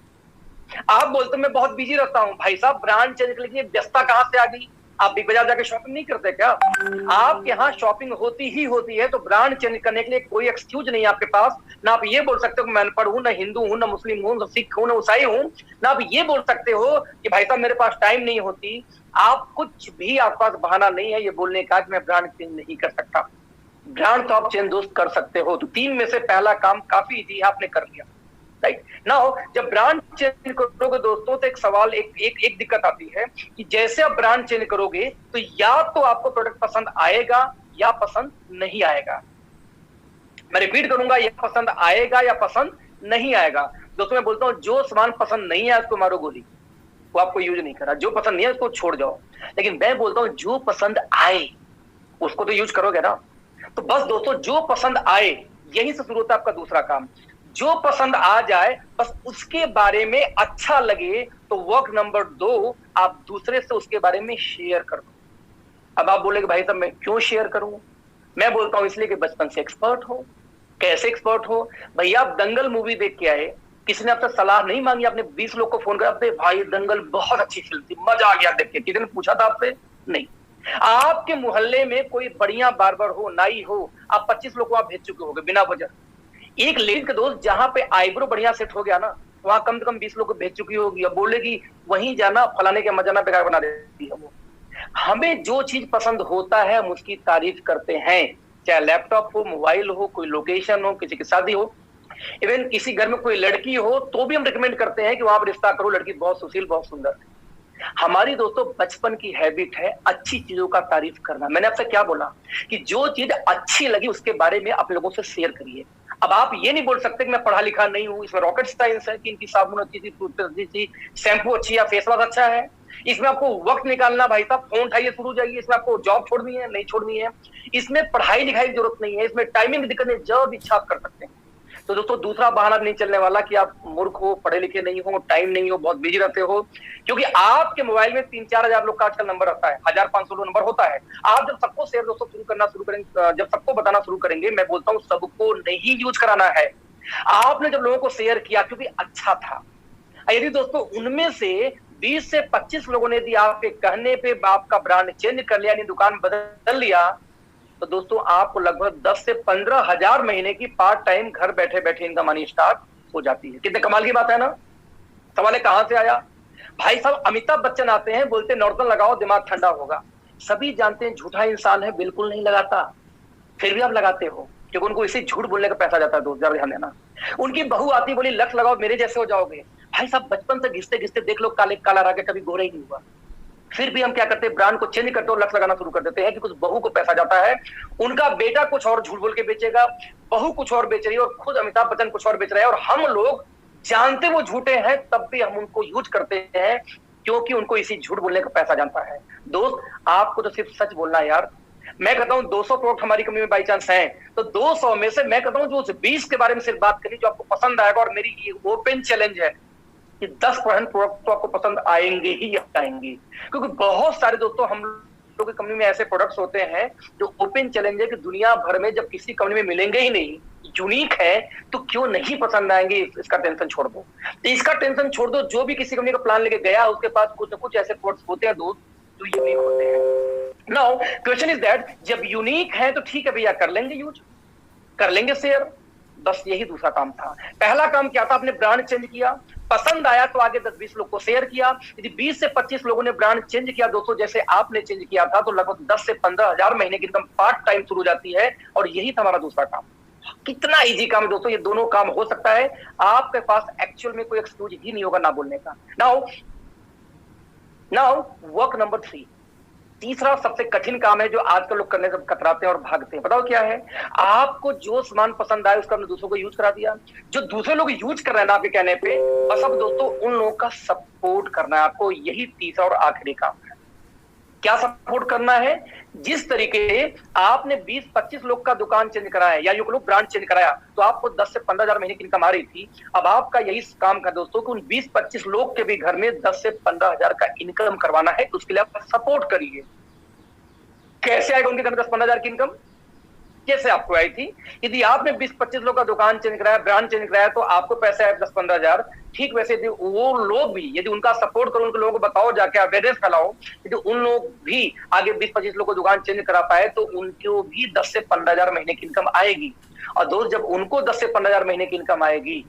आप बोलते मैं बहुत बिजी रहता हूं, भाई साहब ब्रांड चेंज करने के लिए व्यस्तता कहां से आ गई? आप बिग बाजार जाके शॉपिंग नहीं करते क्या? आपके यहाँ शॉपिंग होती ही होती है, तो ब्रांड चेंज करने के लिए कोई एक्सक्यूज नहीं है आपके पास। ना आप ये बोल सकते हो मैं अनपढ़ हूं, ना हिंदू हूं, ना मुस्लिम हूं, ना सिख हूं, ना ईसाई हूं, ना आप ये बोल सकते हो कि भाई साहब मेरे पास टाइम नहीं होती। आप कुछ भी, आपके पास बहाना नहीं है ये बोलने का कि मैं ब्रांड चेंज नहीं कर सकता। ब्रांड तो आप चेंज दोस्त कर सकते हो। तो 3 में से पहला काम काफी इजी है, आपने कर लिया, राइट? नाउ जब ब्रांड चेंज करोगे दोस्तों तो एक सवाल, एक दिक्कत आती है कि जैसे आप ब्रांड चेंज करोगे तो या तो आपको प्रोडक्ट पसंद आएगा या पसंद नहीं आएगा। मैं रिपीट करूंगा, या पसंद आएगा या पसंद नहीं आएगा। दोस्तों मैं बोलता हूं जो सामान पसंद नहीं है उसको मारो गोली, वो आपको यूज नहीं करा। जो पसंद नहीं है उसको छोड़ जाओ। लेकिन मैं बोलता हूं जो पसंद आए उसको तो यूज करोगे ना। तो बस दोस्तों जो पसंद आए, यही से शुरू होता है आपका दूसरा काम। जो पसंद आ जाए बस उसके बारे में अच्छा लगे, तो वर्क नंबर 2 आप दूसरे से उसके बारे में शेयर कर दो। अब आप बोलेगे भाई साहब मैं क्यों शेयर करूं? मैं बोलता हूं इसलिए कि बचपन से एक्सपर्ट हो। कैसे एक्सपर्ट हो? भैया आप दंगल मूवी देख के आए, किसी ने आपसे सलाह नहीं मांगी, आपने 20 लोग को फोन किया, भाई दंगल बहुत अच्छी फिल्म थी, मजा आ गया देख के, किसी ने पूछा था आपसे? नहीं। आपके मोहल्ले में कोई बढ़िया बार्बर हो, नाई हो, आप 25 लोग को आप भेज चुके होंगे बिना वजह। एक लेडीज के दोस्त जहां पे आईब्रो बढ़िया सेट हो गया ना, वहां कम से कम 20 लोग को भेज चुकी होगी। अब बोलेगी वहीं जाना, फलाने के मजाना बेकार बना देती है वो। हमें जो चीज पसंद होता है हम उसकी तारीफ करते हैं, चाहे लैपटॉप हो, मोबाइल हो, कोई लोकेशन हो, किसी की शादी हो, इवन किसी घर में कोई लड़की हो तो भी हम रिकमेंड करते हैं कि वहां पर रिश्ता करो, लड़की बहुत सुशील, बहुत सुंदर है। हमारी दोस्तों बचपन की हैबिट है अच्छी चीजों का तारीफ करना। मैंने आपसे क्या बोला कि जो चीज अच्छी लगी उसके बारे में आप लोगों से शेयर करिए। अब आप ये नहीं बोल सकते कि मैं पढ़ा लिखा नहीं हूं, इसमें रॉकेट साइंस है कि इनकी साबुन अच्छी थी, टूथपेस्ट अच्छी थी, शैम्पू अच्छी है, फेस वॉश अच्छा है। इसमें आपको वक्त निकालना, भाई साहब फोन उठाइए, शुरू जाइए। इसमें आपको जॉब छोड़नी है, नहीं छोड़नी है। इसमें पढ़ाई लिखाई की जरूरत नहीं है, इसमें टाइमिंग की दिक्कत नहीं, जब इच्छा आप कर सकते हैं। तो दोस्तों दूसरा बहाना नहीं चलने वाला कि आप मूर्ख हो, पढ़े लिखे नहीं हो, टाइम नहीं हो, बहुत बिजी रहते हो, क्योंकि आपके मोबाइल में 3-4 हजार लोग का आजकल नंबर रहता है, 1500 नंबर होता है। आप जब सबको शेयर दोस्तों शुरू करेंगे, जब सबको बताना शुरू करेंगे, मैं बोलता हूँ सबको नहीं यूज कराना है। आपने जब लोगों को शेयर किया क्योंकि अच्छा था, यदि दोस्तों उनमें से 20 से 25 लोगों ने यदि आपके कहने पे आपका ब्रांड चेंज कर लिया, दुकान बदल लिया, तो दोस्तों आपको लगभग 10 से 15 हजार महीने की पार्ट टाइम घर बैठे बैठे इनकम आनी स्टार्ट हो जाती है। कितने कमाल की बात है ना। सवाल है कहां से आया? भाई साहब अमिताभ बच्चन आते हैं, बोलते नॉर्टन लगाओ दिमाग ठंडा होगा। सभी जानते हैं झूठा इंसान है, बिल्कुल नहीं लगाता, फिर भी आप लगाते हो क्योंकि उनको इसी झूठ बोलने का पैसा जाता है। दोस्त जरा ध्यान देना। उनकी बहू आती बोली लक्ष्य लगाओ मेरे जैसे हो जाओगे। भाई साहब बचपन से घिसते घिसते देख लो, काले काला रह के कभी गोरा ही नहीं हुआ, फिर भी हम क्या करते हैं, ब्रांड को चेंज करते और लक्ष्य लगाना शुरू कर देते हैं कि कुछ बहू को पैसा जाता है। उनका बेटा कुछ और झूठ बोल के बेचेगा, बहू कुछ और बेच रही है और खुद अमिताभ बच्चन कुछ और बेच रहे हैं, और हम लोग जानते वो झूठे हैं तब भी हम उनको यूज करते हैं क्योंकि उनको इसी झूठ बोलने का पैसा जानता है। दोस्त आपको तो सिर्फ सच बोलना है यार। मैं कहता हूं 200 प्रोडक्ट हमारी कंपनी में बाई चांस है, तो 200 में से मैं कहता हूं जो 20 के बारे में सिर्फ बात करी जो आपको पसंद आएगा, और मेरी ये ओपन चैलेंज है कि 10% प्रोडक्ट तो आपको पसंद आएंगे ही आएंगे, क्योंकि बहुत सारे दोस्तों हम लोग की कंपनी में ऐसे प्रोडक्ट्स होते हैं जो ओपन चैलेंज है कि दुनिया भर में जब किसी कंपनी में मिलेंगे ही नहीं, यूनिक है, तो क्यों नहीं पसंद आएंगे। इसका टेंशन छोड़ दो, इसका टेंशन छोड़ दो। जो भी किसी कंपनी का प्लान लेके गया उसके पास कुछ न कुछ ऐसे प्रोडक्ट्स होते हैं दोस्त जो यूनिक होते हैं। नाउ क्वेश्चन इज दैट जब यूनिक है तो ठीक है भैया, कर लेंगे यूज, कर लेंगे शेयर, बस यही दूसरा काम था। पहला काम क्या था, आपने ब्रांड चेंज किया, पसंद आया तो आगे 10-20 लोग को शेयर किया। यदि 20 से 25 लोगों ने ब्रांड चेंज किया दोस्तों जैसे आपने चेंज किया था, तो लगभग 10 से 15 हजार महीने की इनकम पार्ट टाइम शुरू हो जाती है, और यही था हमारा दूसरा काम। कितना इजी काम है दोस्तों, ये दोनों काम हो सकता है। आपके पास एक्चुअल में कोई एक्सक्यूज ही नहीं होगा ना बोलने का। नाउ वर्क नंबर 3, तीसरा सबसे कठिन काम है जो आजकल लोग करने से कतराते हैं और भागते हैं। बताओ क्या है? आपको जो सामान पसंद आए उसका आपने दूसरों को यूज करा दिया। जो दूसरे लोग यूज कर रहे हैं ना आपके कहने पे, बस अब दोस्तों उन लोगों का सपोर्ट करना है आपको। यही तीसरा और आखिरी काम है। क्या सपोर्ट करना है? जिस तरीके आपने 20-25 लोग का दुकान चेंज कराया या लोग ब्रांड चेंज कराया तो आपको 10 से 15 हजार महीने की इनकम आ रही थी। अब आपका यही काम का दोस्तों कि उन 20-25 लोग के भी घर में 10 से 15 हजार का इनकम करवाना है। उसके लिए आप सपोर्ट करिए। कैसे आएगा उनके घर में 10-15 हजार की इनकम? कैसे आपको आई थी? यदि आपने 20-25 लोग का दुकान चेंज कराया, ब्रांड चेंज कराया, तो आपको पैसे आए 10-15 हजार। ठीक वैसे यदि वो लोग भी, यदि उनका सपोर्ट करो, उनके लोगों को बताओ, जाके अवेयरनेस फैलाओ, यदि उन लोग भी आगे 20-25 लोग को दुकान चेंज करा पाए तो उनको भी 10 से 15 हजार महीने की इनकम आएगी। और दोस्त जब उनको 10 से 15 हजार महीने की इनकम आएगी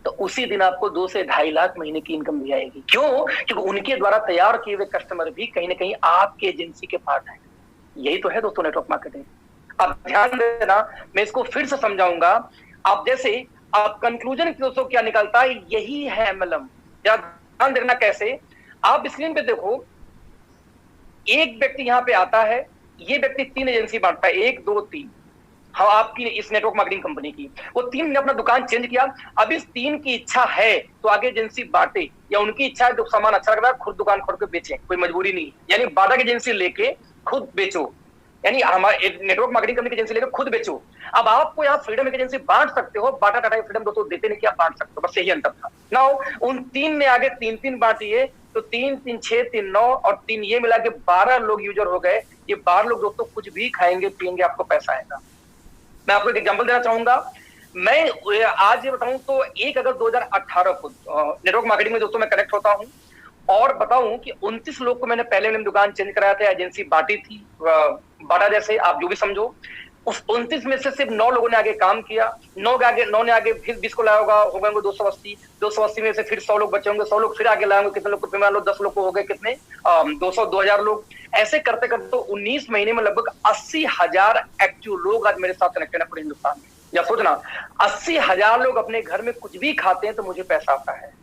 तो उसी दिन आपको 2 से 2.5 लाख महीने की इनकम भी आएगी। क्यों? क्योंकि उनके द्वारा तैयार किए हुए कस्टमर भी कहीं ना कहीं आपके एजेंसी के पार्ट है। यही तो है दोस्तों नेटवर्क मार्केटिंग। अब ध्यान देना, मैं इसको फिर से समझाऊंगा। आप जैसे आप कंक्लूजन दोस्तों क्या निकलता है, यही है एमएलएम। ध्यान देना कैसे। आप स्क्रीन पे देखो, एक व्यक्ति यहां पे आता है, ये व्यक्ति 3 एजेंसी बांटता है, 1 2 3। हाँ, आपकी इस नेटवर्क मार्केटिंग कंपनी की वो 3 ने अपना दुकान चेंज किया। अब इस 3 की इच्छा है तो आगे एजेंसी बांटे, या उनकी इच्छा है जो सामान अच्छा लग रहा है खुद दुकान खोल के बेचे, कोई मजबूरी नहीं। यानी बाटा की एजेंसी लेके खुद बेचो, यानी हमारे नेटवर्क मार्केटिंग कंपनी की एजेंसी लेकर खुद बेचो। अब आपको यहाँ फ्रीडम एक एजेंसी बांट सकते हो, बाटा टाटा फ्रीडम दोस्तों देते नहीं कि आप बांट सकते हो, बस यही अंतर था। नाउ उन 3 ने आगे 3-3 बांटिए, तो 3 3 6 3 9 और 3 ये मिला के 12 लोग यूजर हो गए। ये 12 लोग दोस्तों कुछ भी खाएंगे पिएंगे, आपको पैसा आएगा। मैं आपको एक एग्जांपल देना चाहूंगा। मैं आज ये बताऊं तो 1 अगस्त 2018 को नेटवर्क मार्केटिंग में दोस्तों मैं कनेक्ट होता हूं और बताऊं कि 29 लोग को मैंने पहले मैंने दुकान चेंज कराया था, एजेंसी बाटी थी, बाटा जैसे आप जो भी समझो। उस 29 में से सिर्फ 9 लोगों ने आगे काम किया, 9 ने आगे फिर 20 को लाया होगा, हो गए 280 में से फिर 100 लोग बचे होंगे, 100 लोग फिर आगे लाए होंगे, कितने लोग को मान लो 10 लोग को हो गए कितने 2000 लोग। ऐसे करते करते तो 19 महीने में लगभग 80,000 एक्टिव लोग आज मेरे साथ कनेक्टेड है पूरे हिंदुस्तान में। या सोचना 80,000 लोग अपने घर में कुछ भी खाते हैं तो मुझे पैसा आता है।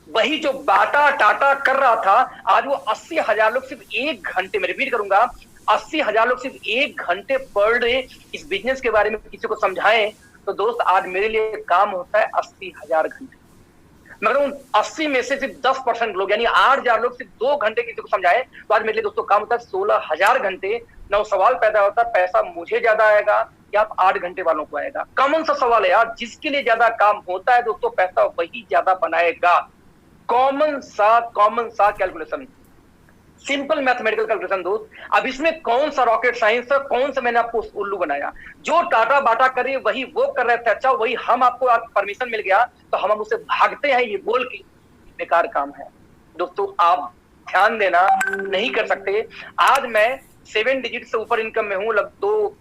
वही जो बाटा टाटा कर रहा था, आज वो 80,000 लोग सिर्फ 1 घंटे में, रिपीट करूंगा, 80,000 लोग सिर्फ 1 घंटे पर डे इस बिजनेस के बारे में किसी को समझाएं तो दोस्त आज मेरे लिए काम होता है 80,000 घंटे। मगर 80 में से सिर्फ 10% लोग यानी 8,000 लोग सिर्फ 2 घंटे किसी को समझाए तो आज मेरे लिए दोस्तों काम होता है 16,000 घंटे। ना सवाल पैदा होता है पैसा मुझे ज्यादा आएगा या आप 8 घंटे वालों को आएगा। कॉमन सा सवाल है यार, जिसके लिए ज्यादा काम होता है दोस्तों पैसा वही ज्यादा बनाएगा। कॉमन सा कैलकुलेशन, सिंपल मैथमेटिकल कैलकुलेशन दोस्त। अब इसमें कौन सा रॉकेट साइंस है, कौन सा मैंने आपको उल्लू बनाया? जो टाटा बाटा करे वही वो कर रहे थे, अच्छा वही हम आपको परमिशन मिल गया तो हम उससे भागते हैं ये बोल के बेकार काम है। दोस्तों आप ध्यान देना, नहीं कर सकते। आज मैं 7 डिजिट से ऊपर इनकम में हूं, लगभग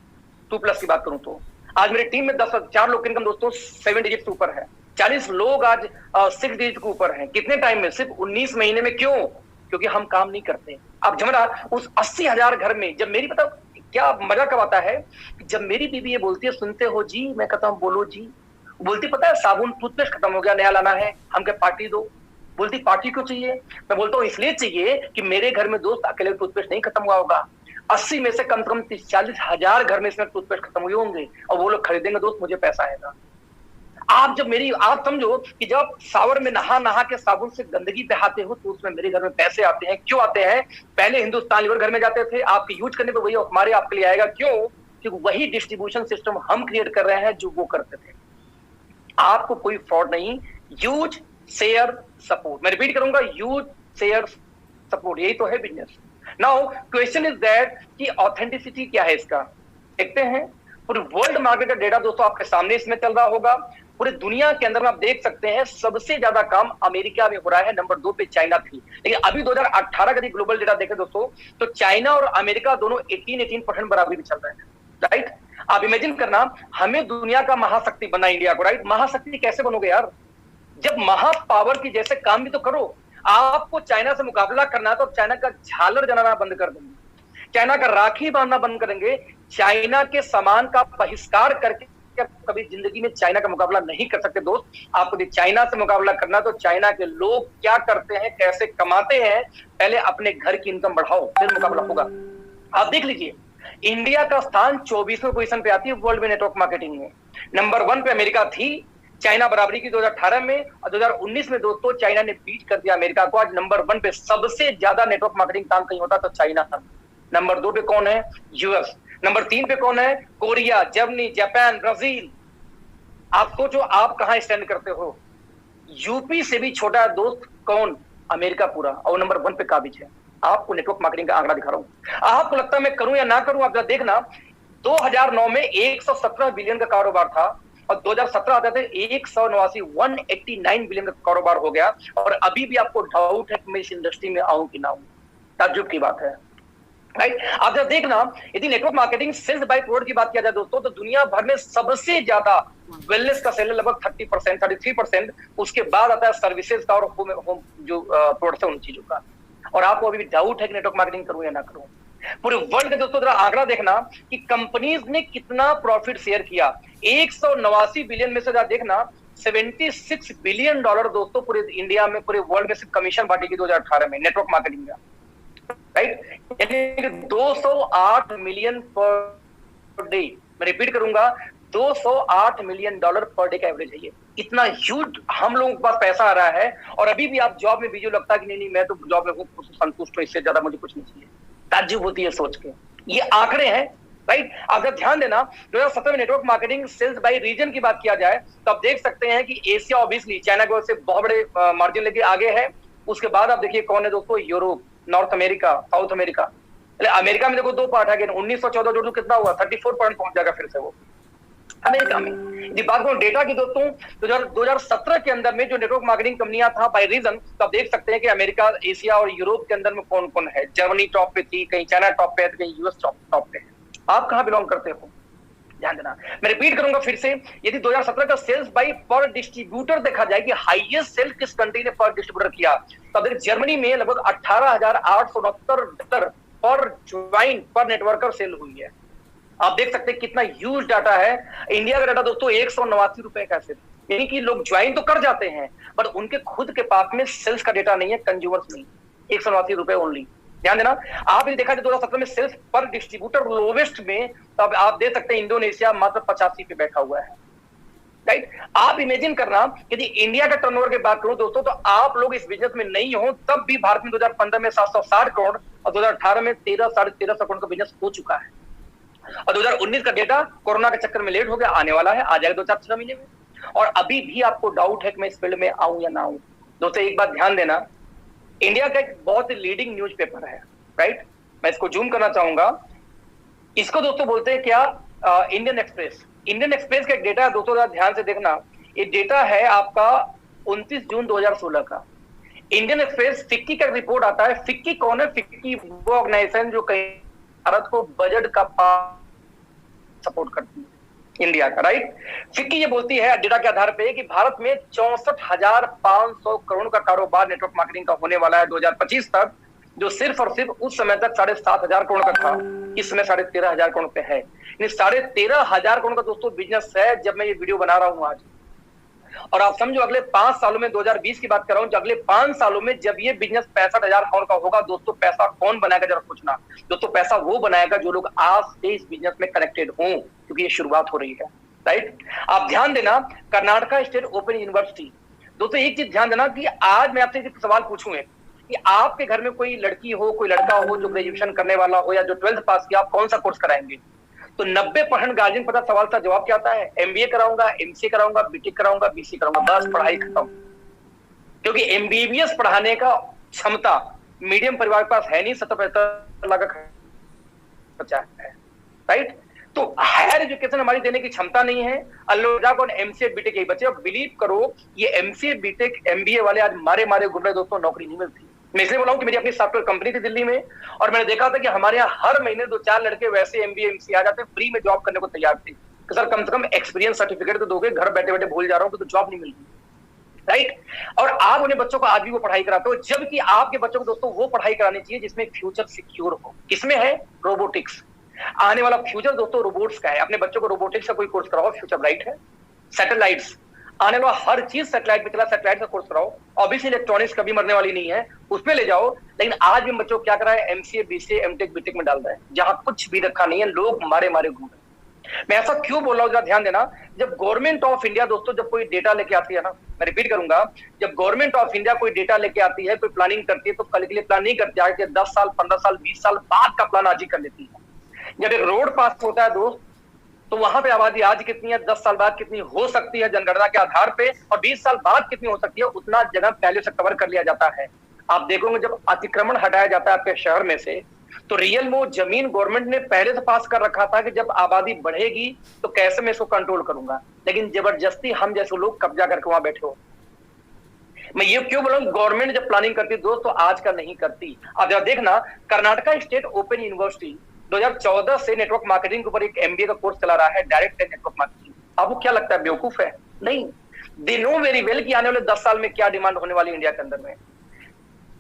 2+ की बात करूं तो आज मेरी टीम में 4 लोग की इनकम दोस्तों 7 डिजिट से ऊपर है। 40 लोग आज 6 डिजिट के ऊपर हैं। कितने टाइम में? सिर्फ 19 महीने में। क्यों? क्योंकि हम काम नहीं करते। अब जमरा उस 80,000 घर में जब मेरी, पता क्या मजा कब आता है, जब मेरी बीवी ये बोलती है सुनते हो जी, मैं कहता हूं बोलो जी। बोलती पता है साबुन टूथपेस्ट खत्म हो गया, नया लाना है, हम क्या पार्टी दो। बोलती पार्टी क्यों चाहिए? मैं बोलता हूँ इसलिए चाहिए कि मेरे घर में दोस्त अकेले टूथपेस्ट नहीं खत्म हुआ होगा, 80 में से कम 30-40,000 घर में इसमें टूथपेस्ट खत्म हुए होंगे और वो लोग खरीदेंगे दोस्त, मुझे पैसा आएगा। आप समझो कि जब सावर में नहा के साबुन से गंदगी बहाते हो तो उसमें मेरे घर में पैसे आते हैं। क्यों आते हैं? पहले हिंदुस्तान लीवर घर में जाते थे, आपके यूज करने पे वही हमारे आपके लिए आएगा। क्यों? क्योंकि वही डिस्ट्रीब्यूशन सिस्टम हम क्रिएट कर रहे हैं जो वो करते थे। आपको कोई फ्रॉड नहीं, यूज शेयर सपोर्ट। मैं रिपीट करूंगा, यूज शेयर सपोर्ट, यही तो है business. Now question is that कि ऑथेंटिसिटी क्या है इसका, देखते हैं। पूरे वर्ल्ड मार्केट का डेटा दोस्तों आपके सामने इसमें चल रहा होगा। पूरे दुनिया के अंदर में आप देख सकते हैं सबसे ज्यादा काम अमेरिका में हो रहा है, नंबर 2 पे चाइना थी। लेकिन अभी 2018 का ग्लोबल डेटा देखें दोस्तों तो चाइना और अमेरिका दोनों 18% बराबरी में चल रहे हैं, राइट। आप इमेजिन करना, हमें दुनिया का महाशक्ति बनना इंडिया को, राइट। महाशक्ति कैसे बनोगे यार? जब महापावर की जैसे काम भी तो करो। आपको चाइना से मुकाबला करना है तो चाइना का झालर जलाना बंद कर देंगे, चाइना का राखी बांधना बंद करेंगे, चाइना के सामान का बहिष्कार करके कभी जिंदगी में चाइना का मुकाबला नहीं कर सकते दोस्त। आपको चाइना से मुकाबला करना तो चाइना के लोग क्या करते हैं, कैसे कमाते हैं, पहले अपने घर की इनकम बढ़ाओ, फिर मुकाबला होगा। आप देख लीजिए, इंडिया का स्थान 24वें पोजीशन पे आती है वर्ल्ड में नेटवर्क मार्केटिंग में। नंबर 1 पे अमेरिका थी, चाइना बराबरी की 2018 में, और 2019 में दोस्तों चाइना ने बीट कर दिया अमेरिका को। आज नंबर 1 पे सबसे ज्यादा नेटवर्क मार्केटिंग काम कहीं होता तो चाइना था। नंबर 2 पे कौन है? यूएस। नंबर 3 पे कौन है? Korea, Germany, Japan, Brazil. आप सोचो आप कहां स्टैंड करते हो। यूपी से भी छोटा है दोस्त कौन? अमेरिका पूरा, और नंबर 1 पे काबिज है। आपको नेटवर्क मार्केटिंग का आंकड़ा दिखा रहा हूं, आपको लगता है मैं करूं या ना करूं? आप देखना 2009 में 117 बिलियन का कारोबार था और 2017 आते थे 189 बिलियन का कारोबार हो गया। और अभी भी आपको डाउट है कि मैं इस इंडस्ट्री में आऊं कि ना आऊं, ताज्जुब की बात है, राइट। आप जब देखना, यदि network marketing sales by product की बात किया जाए दोस्तों तो दुनिया भर में सबसे ज्यादा वेलनेस का सेल लगभग 30%, 33%। उसके बाद आता है सर्विसेज का और होम जो प्रोडक्ट है उन चीजों का। और आपको अभी भी डाउट है कि नेटवर्क मार्केटिंग करूं या ना करूं। पूरे वर्ल्ड के दोस्तों जरा आंकड़ा देखना कि कंपनीज ने कितना प्रॉफिट शेयर किया। 189 बिलियन में से जरा देखना 76 बिलियन डॉलर दोस्तों पूरे इंडिया में, पूरे वर्ल्ड में सिर्फ कमीशन बांटी की 2018 में नेटवर्क मार्केटिंग का, राइट। यानी 208 मिलियन पर डे। मैं रिपीट करूंगा, 208 मिलियन डॉलर पर डे का एवरेज है ये। इतना ह्यूज हम लोगों के पास पैसा आ रहा है और अभी भी आप जॉब में बिजी लगता है कि नहीं मैं तो जॉब में हूं, संतुष्ट हूं, इससे ज्यादा मुझे कुछ नहीं चाहिए। ताज्जुब होती है सोच के। ये आंकड़े हैं, राइट। अगर ध्यान देना 2017 में network marketing sales by reason की बात किया जाए तो आप देख सकते हैं कि एशिया ऑब्वियसली चाइना की वजह से बहुत बड़े मार्जिन लेके आगे है। उसके बाद आप देखिए कौन है दोस्तों, Europe, north America, south America. America में देखो 2 पार्ट है, 1914 जोड़ो कितना हुआ, 34 पॉइंट पहुंच जाएगा फिर से वो। अमेरिका में। यदि बात करूं डेटा की दोस्तों, 2017 के अंदर में जो नेटवर्क मार्केटिंग कंपनियां था बाय रीजन, तो आप देख सकते हैं कि अमेरिका, एशिया और यूरोप के अंदर में कौन कौन है। जर्मनी टॉप पे थी, कहीं चाइना टॉप पे है, कहीं यूएस टॉप पे है। आप कहां बिलोंग करते हो, ध्यान देना। मैं रिपीट करूंगा फिर से, यदि 2017 का सेल्स बाई पर डिस्ट्रीब्यूटर देखा जाए कि हाईएस्ट सेल किस कंट्री ने पर डिस्ट्रीब्यूटर किया, तो अब जर्मनी में लगभग 18,869 पर ज्वाइन पर नेटवर्कर सेल हुई है। आप देख सकते हैं कितना ह्यूज डाटा है। इंडिया का डाटा दोस्तों 189 रुपए का सेल, यानी कि लोग ज्वाइन तो कर जाते हैं बट उनके खुद के पास में सेल्स का डेटा नहीं है, कंज्यूमर्स नहीं। 189 रुपए ओनली, ध्यान देना। आप यदि देखा जाए 2017 में सेल्स पर डिस्ट्रीब्यूटर लोवेस्ट में, तो आप देख सकते हैं इंडोनेशिया मात्र 85 पे बैठा हुआ है, राइट। आप इमेजिन करना, यदि इंडिया का टर्नओवर की बात करूं दोस्तों, तो आप लोग इस बिजनेस में नहीं हो तब भी भारत में 2015 में 760 करोड़ और 2018 में 13-13.5 करोड़ का बिजनेस हो चुका है। और 2019 का डेटा कोरोना के चक्कर में लेट हो गया, आने वाला है, आ जाएगा 2-4 महीने में। और अभी भी आपको डाउट है कि मैं इस फील्ड में आऊं या ना आऊं। दोस्तों एक बात ध्यान देना, इंडिया का एक बहुत ही लीडिंग न्यूज़पेपर है, राइट। मैं इसको जूम करना चाहूंगा। इसको दोस्तों बोलते हैं क्या, इंडियन एक्सप्रेस। इंडियन एक्सप्रेस का एक डेटा है दोस्तों, ध्यान से देखना। ये डेटा है आपका 29 जून 2016 का। इंडियन एक्सप्रेस फिक्की का रिपोर्ट आता है। फिक्की कौन है? फिक्की वो ऑर्गेनाइजेशन जो कहीं भारत को बजट का सपोर्ट करती है, इंडिया का, राइट। फिक्की ये बोलती है डेटा के आधार पे कि भारत में 64,500 करोड़ का कारोबार नेटवर्क मार्केटिंग का होने वाला है 2025 तक, जो सिर्फ और सिर्फ उस समय तक 7,500 करोड़ का था, इस समय 13,500 करोड़ पे है। 13,500 करोड़ का दोस्तों बिजनेस है जब मैं ये वीडियो बना रहा हूं आज। और आप समझो अगले 5 सालों में, 2020 की बात कर रहा हूं, अगले 5 सालों में जब ये बिजनेस 65,000 करोड़ का होगा दोस्तों, पैसा कौन बनाएगा जरा सोचना दोस्तों। पैसा वो बनाएगा जो लोग आज से इस बिजनेस में कनेक्टेड हों, क्योंकि ये शुरुआत हो रही है, राइट। आप ध्यान देना, कर्नाटका स्टेट ओपन यूनिवर्सिटी। दोस्तों एक चीज ध्यान देना कि आज मैं आपसे एक सवाल पूछूंगा कि आपके घर में कोई लड़की हो, कोई लड़का हो जो ग्रेजुएशन करने वाला हो या जो 12th पास किया, आप कौन सा कोर्स कराएंगे? तो 90% गार्जियन पता सवाल का जवाब क्या आता है? एमबीए कराऊंगा, एमसीए कराऊंगा, बीटेक कराऊंगा, बीसी कराऊंगा, बस पढ़ाई खत्म। क्योंकि एमबीबीएस पढ़ाने का क्षमता मीडियम परिवार के पास है नहीं, 70-75 लाख खर्चा है, राइट। तो हायर एजुकेशन हमारी देने की क्षमता नहीं है। अल्लाह और एमसीए बीटेक यही बचे। अब बिलीव करो, ये एमसीए बीटेक एमबीए वाले आज मारे घूम रहे दोस्तों, नौकरी नहीं मिलती। मैं इसलिए बोला हूं कि मेरी अपनी सॉफ्टवेयर कंपनी थी दिल्ली में, और मैंने देखा था कि हमारे यहाँ हर महीने 2-4 लड़के वैसे एमबीए एमसीए आ जाते, फ्री में जॉब करने को तैयार थे कि सर कम से कम एक्सपीरियंस सर्टिफिकेट तो दोगे, घर बैठे बैठे भूल जा रहा हूँ तो जॉब नहीं मिल रही, राइट। और आप उन्हें बच्चों को आज भी वो पढ़ाई कराते हो, जबकि आपके बच्चों को दोस्तों वो पढ़ाई करानी चाहिए जिसमें फ्यूचर सिक्योर हो। किसमें है? रोबोटिक्स। आने वाला फ्यूचर दोस्तों रोबोट्स का है। अपने बच्चों को रोबोटिक्स का कोई कोर्स कराओ, फ्यूचर ब्राइट है। सैटेलाइट्स, आने वाला हर चीज सैटेलाइट पे चला, सैटेलाइट का कोर्स कराओ। ऑब्वियसली इलेक्ट्रॉनिक्स कभी मरने वाली नहीं है, उसमें ले जाओ। लेकिन आज भी बच्चों को क्या करा है? एमसीए, बीसीए, एमटेक, बीटेक में डाल रहा है, जहां कुछ भी रखा नहीं है। लोग मारे घूम रहे। मैं ऐसा क्यों बोल रहा हूं, जरा ध्यान देना। जब गवर्नमेंट ऑफ इंडिया दोस्तों जब कोई डेटा लेके आती है ना, मैं रिपीट करूंगा, जब गवर्नमेंट ऑफ इंडिया कोई डेटा लेके आती है, कोई प्लानिंग करती है, तो कल के लिए प्लान नहीं करती है, 10 साल, 15 साल, 20 साल बाद का प्लान आज ही कर लेती है। जब एक रोड पास होता है दोस्त, तो वहां पे आबादी आज कितनी है, 10 साल बाद कितनी हो सकती है जनगणना के आधार पे, और 20 साल बाद कितनी हो सकती है, उतना जगह पहले से कवर कर लिया जाता है। आप देखोगे जब अतिक्रमण हटाया जाता है आपके शहर में से, तो रियल में वो जमीन गवर्नमेंट ने पहले से पास कर रखा था कि जब आबादी बढ़ेगी तो कैसे मैं इसको कंट्रोल करूंगा। लेकिन जबरदस्ती हम जैसे लोग कब्जा करके वहां बैठे हो। मैं ये क्यों बोला, गवर्नमेंट जब प्लानिंग करती दोस्त तो आज का नहीं करती। अब जब देखना, कर्नाटका स्टेट ओपन यूनिवर्सिटी 2014 से नेटवर्क मार्केटिंग के ऊपर एक एमबीए का कोर्स चला रहा है, डायरेक्ट नेटवर्क मार्केटिंग। आपको क्या लगता है बेवकूफ है? नहीं, दे नो वेरी वेल कि आने वाले 10 साल में क्या डिमांड होने वाली इंडिया के अंदर में।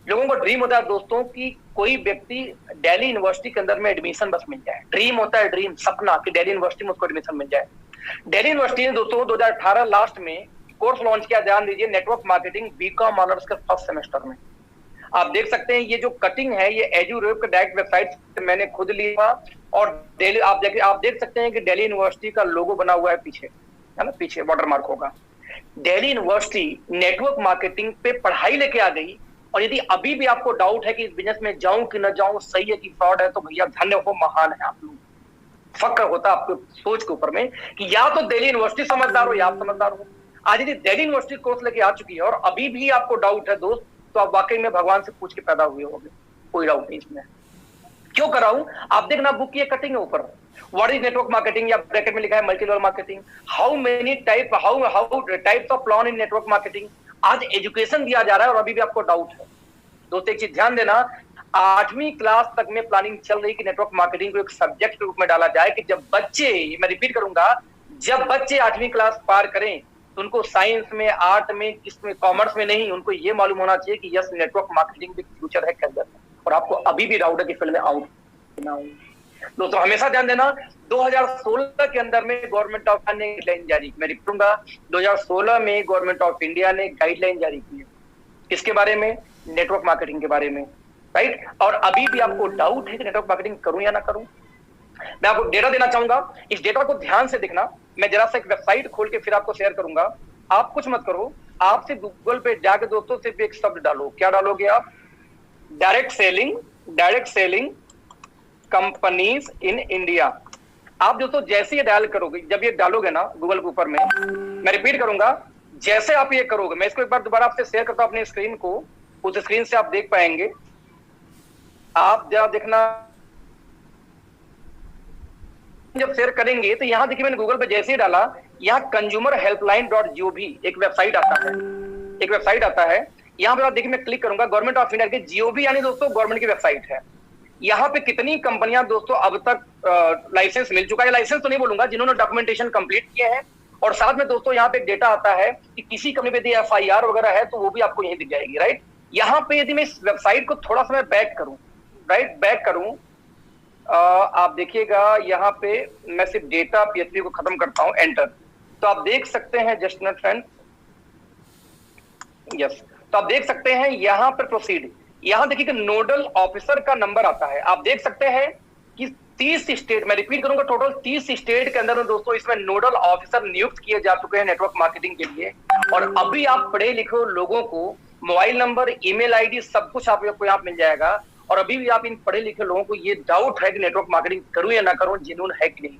लोगों को ड्रीम होता है दोस्तों कि कोई व्यक्ति दिल्ली यूनिवर्सिटी के अंदर में एडमिशन बस मिल जाए। ड्रीम होता है, ड्रीम, सपना कि दिल्ली यूनिवर्सिटी में उसको एडमिशन मिल जाए। दिल्ली यूनिवर्सिटी ने दोस्तों 2018 लास्ट में कोर्स लॉन्च किया, ध्यान दीजिए, नेटवर्क मार्केटिंग बीकॉम ऑनर्स के फर्स्ट सेमेस्टर में। आप देख सकते हैं ये जो कटिंग है ये एजुरेप के डायरेक्ट वेबसाइट से मैंने खुद लिया, और दिल्ली आप देख सकते हैं कि दिल्ली यूनिवर्सिटी का लोगो बना हुआ है पीछे, है ना, पीछे वाटरमार्क होगा। दिल्ली यूनिवर्सिटी नेटवर्क मार्केटिंग पे पढ़ाई लेके आ गई। और यदि अभी भी आपको डाउट है कि इस बिजनेस में जाऊं कि न जाऊं, सही है कि फ्रॉड है, तो भैया धन्य हो, महान है आप लोग। फक्र होता आपको सोच के ऊपर में कि या तो दिल्ली यूनिवर्सिटी समझदार हो या आप समझदार हो। आज यदि दिल्ली यूनिवर्सिटी कोर्स लेके आ चुकी है और अभी भी आपको डाउट है दोस्त, तो आप वाकई में भगवान से पूछ के पैदा हुए होंगे, कोई डाउट नहीं इसमें। क्यों कराऊं? आप देखना बुक की कटिंग है ऊपर, व्हाट इज नेटवर्क मार्केटिंग, या ब्रैकेट में लिखा है multi level marketing, how many type how types of plan in network marketing. आज एजुकेशन दिया जा रहा है और अभी भी आपको डाउट है। दोस्तों एक चीज ध्यान देना, 8वीं क्लास तक में प्लानिंग चल रही कि नेटवर्क मार्केटिंग को एक सब्जेक्ट के रूप में डाला जाए, कि जब बच्चे, मैं रिपीट करूंगा, जब बच्चे 8वीं क्लास पार करें तो उनको साइंस में, आर्ट में, किसमें, कॉमर्स में नहीं, उनको ये मालूम होना चाहिए कि यस नेटवर्क मार्केटिंग भी फ्यूचर है, करियर है। और आपको अभी भी डाउट है कि फील्ड में आउट ना हो। दोस्तों हमेशा ध्यान देना, 2016 के अंदर में गवर्नमेंट ऑफ इंडिया ने गाइडलाइन जारी की, मैं रिपीट करूंगा, 2016 में गवर्नमेंट ऑफ इंडिया ने गाइडलाइन जारी की है। किसके बारे में? नेटवर्क मार्केटिंग के बारे में, राइट। और अभी भी आपको डाउट है कि नेटवर्क मार्केटिंग करूं या ना करूं। मैं आपको डेटा देना चाहूंगा, इस डेटा को ध्यान से देखना। मैं जरा सा एक वेबसाइट खोल के फिर आपको शेयर करूंगा। आप कुछ मत करो, आपसे गूगल पे जाके दोस्तों सिर्फ एक शब्द डालो। क्या डालोगे आप? Direct selling companies in India. आप दोस्तों जैसे ये डायल करोगे, जब ये डालोगे ना गूगल के ऊपर में, मैं रिपीट करूंगा, जैसे आप ये करोगे, मैं इसको एक बार दोबारा आपसे शेयर करता हूं अपनी स्क्रीन को, उस स्क्रीन से आप देख पाएंगे। आप जरा देखना, जब शेयर करेंगे तो यहां देखिए, मैंने गूगल पे जैसे ही डाला, यहाँ consumerhelpline.gov एक वेबसाइट आता है, यहाँ पे आप देखिए, मैं क्लिक करूंगा, गवर्नमेंट ऑफ इंडिया के जीओवी, यानी दोस्तों गवर्नमेंट की वेबसाइट है। यहाँ पे कितनी कंपनियां दोस्तों अब तक लाइसेंस मिल चुका है, लाइसेंस तो नहीं बोलूंगा, जिन्होंने डॉक्यूमेंटेशन कंप्लीट किए हैं। और साथ में दोस्तों यहाँ पे डेटा आता है कि किसी कंपनी पे यदि एफआईआर वगैरह है तो वो भी आपको यहीं दिख जाएगी, राइट। यहाँ पे यदि मैं इस वेबसाइट को थोड़ा सा मैं बैक करूं, आप देखिएगा, यहाँ पे मैं सिर्फ डेटा पीएचपी को खत्म करता हूं, एंटर। तो आप देख सकते हैं, जस्ट मिनट फ्रेंड, यस, तो आप देख सकते हैं यहाँ पर प्रोसीड, यहाँ देखिए कि नोडल ऑफिसर का नंबर आता है। आप देख सकते हैं कि 30 स्टेट, मैं रिपीट करूंगा, टोटल 30 स्टेट के अंदर दोस्तों इसमें नोडल ऑफिसर नियुक्त किए जा चुके हैं नेटवर्क मार्केटिंग के लिए। और अभी आप पढ़े लिखे लोगों को मोबाइल नंबर, ईमेल आईडी, सब कुछ आपको यहाँ मिल जाएगा। और अभी भी आप इन पढ़े लिखे लोगों को ये डाउट है कि नेटवर्क मार्केटिंग करूं या ना करूं, जेन्युइन है कि नहीं।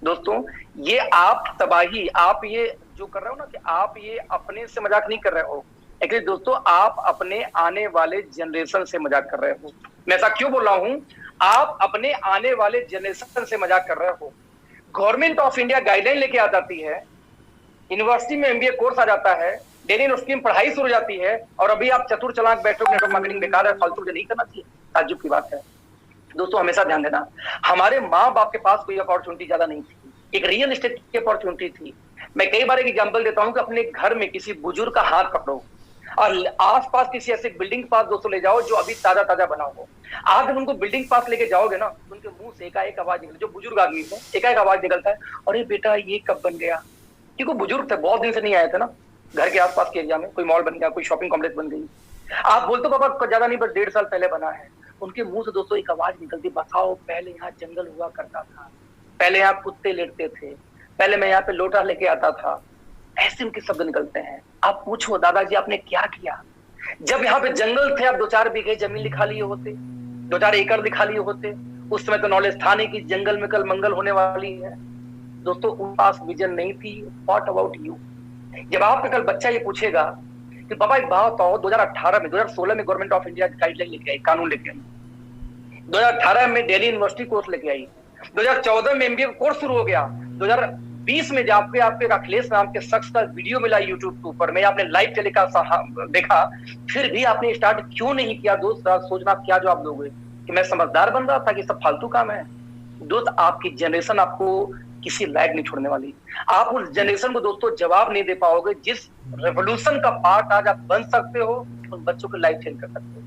दोस्तों ये आप तबाही, आप ये जो कर रहे हो ना, कि आप ये अपने से मजाक नहीं कर रहे हो, एक्चुअली दोस्तों आप अपने आने वाले जनरेशन से मजाक कर रहे हो। मैं ऐसा क्यों बोल रहा हूं? आप अपने आने वाले जनरेशन से मजाक कर रहे हो। गवर्नमेंट ऑफ इंडिया गाइडलाइन लेके आ जाती है, यूनिवर्सिटी में एमबीए कोर्स आ जाता है, डेली यूनिवर्सिटी में पढ़ाई शुरू हो जाती है, और अभी आप चतुर चालाक बैठो, नेटवर्क मार्केटिंग बेकार है, फालतू मुझे नहीं करना चाहिए। ताज्जुब की बात है। दोस्तों हमेशा ध्यान देना, हमारे माँ बाप के पास कोई अपॉर्चुनिटी ज्यादा नहीं थी, एक रियल एस्टेट की अपॉर्चुनिटी थी। मैं कई बार एक एग्जांपल देता हूं कि अपने घर में किसी बुजुर्ग का हाथ पकड़ो और आसपास किसी ऐसे बिल्डिंग के पास दोस्तों ले जाओ जो अभी ताजा ताजा बना हो। आप जब उनको बिल्डिंग पास लेके जाओगे ना, उनके मुंह से एकाएक आवाज निकल, जो बुजुर्ग आदमी है एकाएक आवाज निकलता है, अरे बेटा ये कब बन गया, क्योंकि बुजुर्ग थे, बहुत दिन से नहीं आए थे ना घर के आसपास के एरिया में, कोई मॉल बन गया, कोई शॉपिंग कॉम्प्लेक्स बन गई। आप बोलते हो पापा ज्यादा नहीं, बस 1.5 साल पहले बना है। उनके मुंह से दोस्तों एक आवाज निकलती, बताओ पहले यहाँ जंगल हुआ करता था, पहले यहाँ कुत्ते लेटते थे, पहले मैं यहाँ पे लोटा लेके आता था। ऐसे उनके शब्द निकलते हैं। आप पूछो दादाजी आपने क्या किया, जब यहाँ पे जंगल थे आप 2-4 बीघे जमीन लिखा लिए होते, 2-4 एकड़ दिखा लिए होते। उस समय तो नॉलेज था नहीं कि जंगल में कल मंगल होने वाली है। दोस्तों उनके पास विजन नहीं थी। What about you? जब आपका कल बच्चा ये पूछेगा कि पापा एक बात बताओ, 2016 में गवर्नमेंट ऑफ इंडिया गाइडलाइन लेके आई, कानून लेके आई, 2018 में दिल्ली यूनिवर्सिटी कोर्स लेके आई, 2014 में एमबीए कोर्स शुरू हो गया, 2020 में जाके आपके अखिलेश नाम के शख्स का वीडियो मिला यूट्यूब के ऊपर में, आपने लाइव टेलीकास्ट देखा, फिर भी आपने स्टार्ट क्यों नहीं किया? दोस्त सोचना क्या जवाब दोगे कि मैं समझदार बन रहा था कि सब फालतू काम है? दोस्त आपकी जनरेशन आपको किसी लायक नहीं छोड़ने वाली। आप उस जनरेशन को दोस्तों जवाब नहीं दे पाओगे जिस रेवोल्यूशन का पार्ट आज आप बन सकते हो, उन बच्चों की लाइफ चेंज कर सकते हो।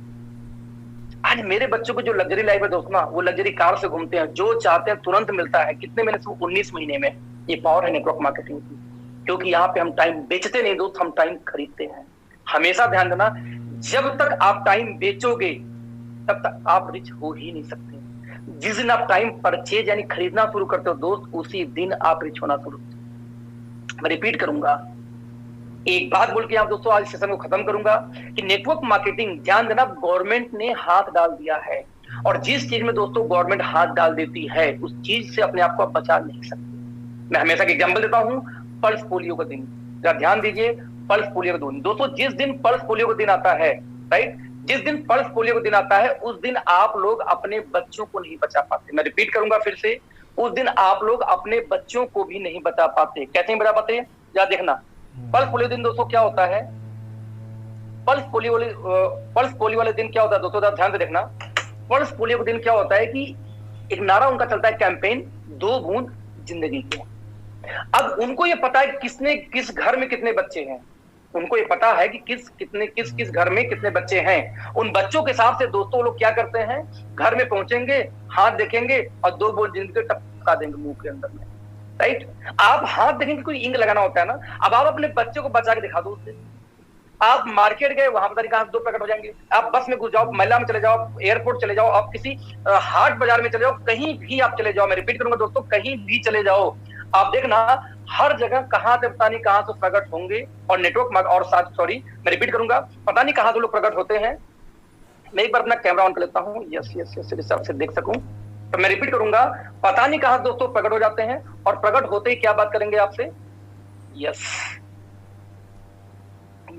आज मेरे बच्चों को जो लग्जरी लाइफ है दोस्तों ना, वो लग्जरी कार से घूमते हैं, जो चाहते हैं तुरंत मिलता है। कितने महीने से? 19 महीने में। ये पावर है नेटवर्क मार्केटिंग की, क्योंकि यहाँ पे हम टाइम बेचते नहीं दोस्त, हम टाइम खरीदते हैं। हमेशा ध्यान देना, जब तक आप टाइम बेचोगे तब तक आप रिच हो ही नहीं सकते। जिस दिन आप टाइम परचेज यानी खरीदना शुरू करते हो दोस्त, उसी दिन आप रिच होना शुरू। मैं रिपीट करूंगा, एक बात बोल के आप दोस्तों आज सेशन को खत्म करूंगा कि नेटवर्क मार्केटिंग, ध्यान देना, गवर्नमेंट ने हाथ डाल दिया है, और जिस चीज में दोस्तों गवर्नमेंट हाथ डाल देती है उस चीज से अपने आप को आप बचा नहीं सकते। मैं हमेशा एग्जाम्पल देता हूं, पल्स पोलियो का दिन, जरा ध्यान दीजिए, पल्स पोलियो का दिन। दोस्तों जिस दिन पल्स पोलियो का दिन आता है, राइट, जिस दिन पल्स पोलियो का दिन आता है उस दिन आप लोग अपने बच्चों को नहीं बचा पाते। मैं रिपीट करूंगा फिर से, उस दिन आप लोग अपने बच्चों को भी नहीं बचा पाते। कैसे नहीं बचा पाते? या देखना, पल्स पोलियो दिन दोस्तों क्या होता है, पल्स पोलियो वाले दिन क्या होता है दोस्तों, ध्यान से देखना। पल्स पोलियो के दिन क्या होता है कि एक नारा उनका चलता है, कैंपेन 2 बूंद जिंदगी के। अब उनको ये पता है कि किस घर में कितने बच्चे हैं, उनको ये पता है कि किस घर में कितने बच्चे हैं। उन बच्चों के हिसाब से दोस्तों लोग क्या करते हैं, घर में पहुंचेंगे, हाथ देखेंगे और 2 बूंद जिंदगी टपका देंगे मुंह के अंदर में, राइट। आप हाथ देखेंगे, कोई इंक लगाना होता है ना। अब आप अपने बच्चे को बचा के दिखा दो उससे। आप मार्केट गए, वहां पता नहीं कहां से 2 पैकेट हो जाएंगे। आप बस में घुस जाओ, महिला में चले जाओ, एयरपोर्ट चले जाओ, आप किसी हाट बाजार में चले जाओ, कहीं भी आप चले जाओ, मैं रिपीट करूंगा दोस्तों, कहीं भी चले जाओ, आप देखना हर जगह कहां से पता नहीं कहां से प्रकट होंगे। और नेटवर्क और साथ, सॉरी मैं रिपीट करूंगा, पता नहीं कहां से लोग प्रकट होते हैं। मैं एक बार अपना कैमरा ऑन कर लेता हूं, यस यस यस, इस हिसाब से देख सकूं। तो मैं रिपीट करूंगा, पता नहीं कहां दोस्तों प्रकट हो जाते हैं, और प्रकट होते ही क्या बात करेंगे आपसे, yes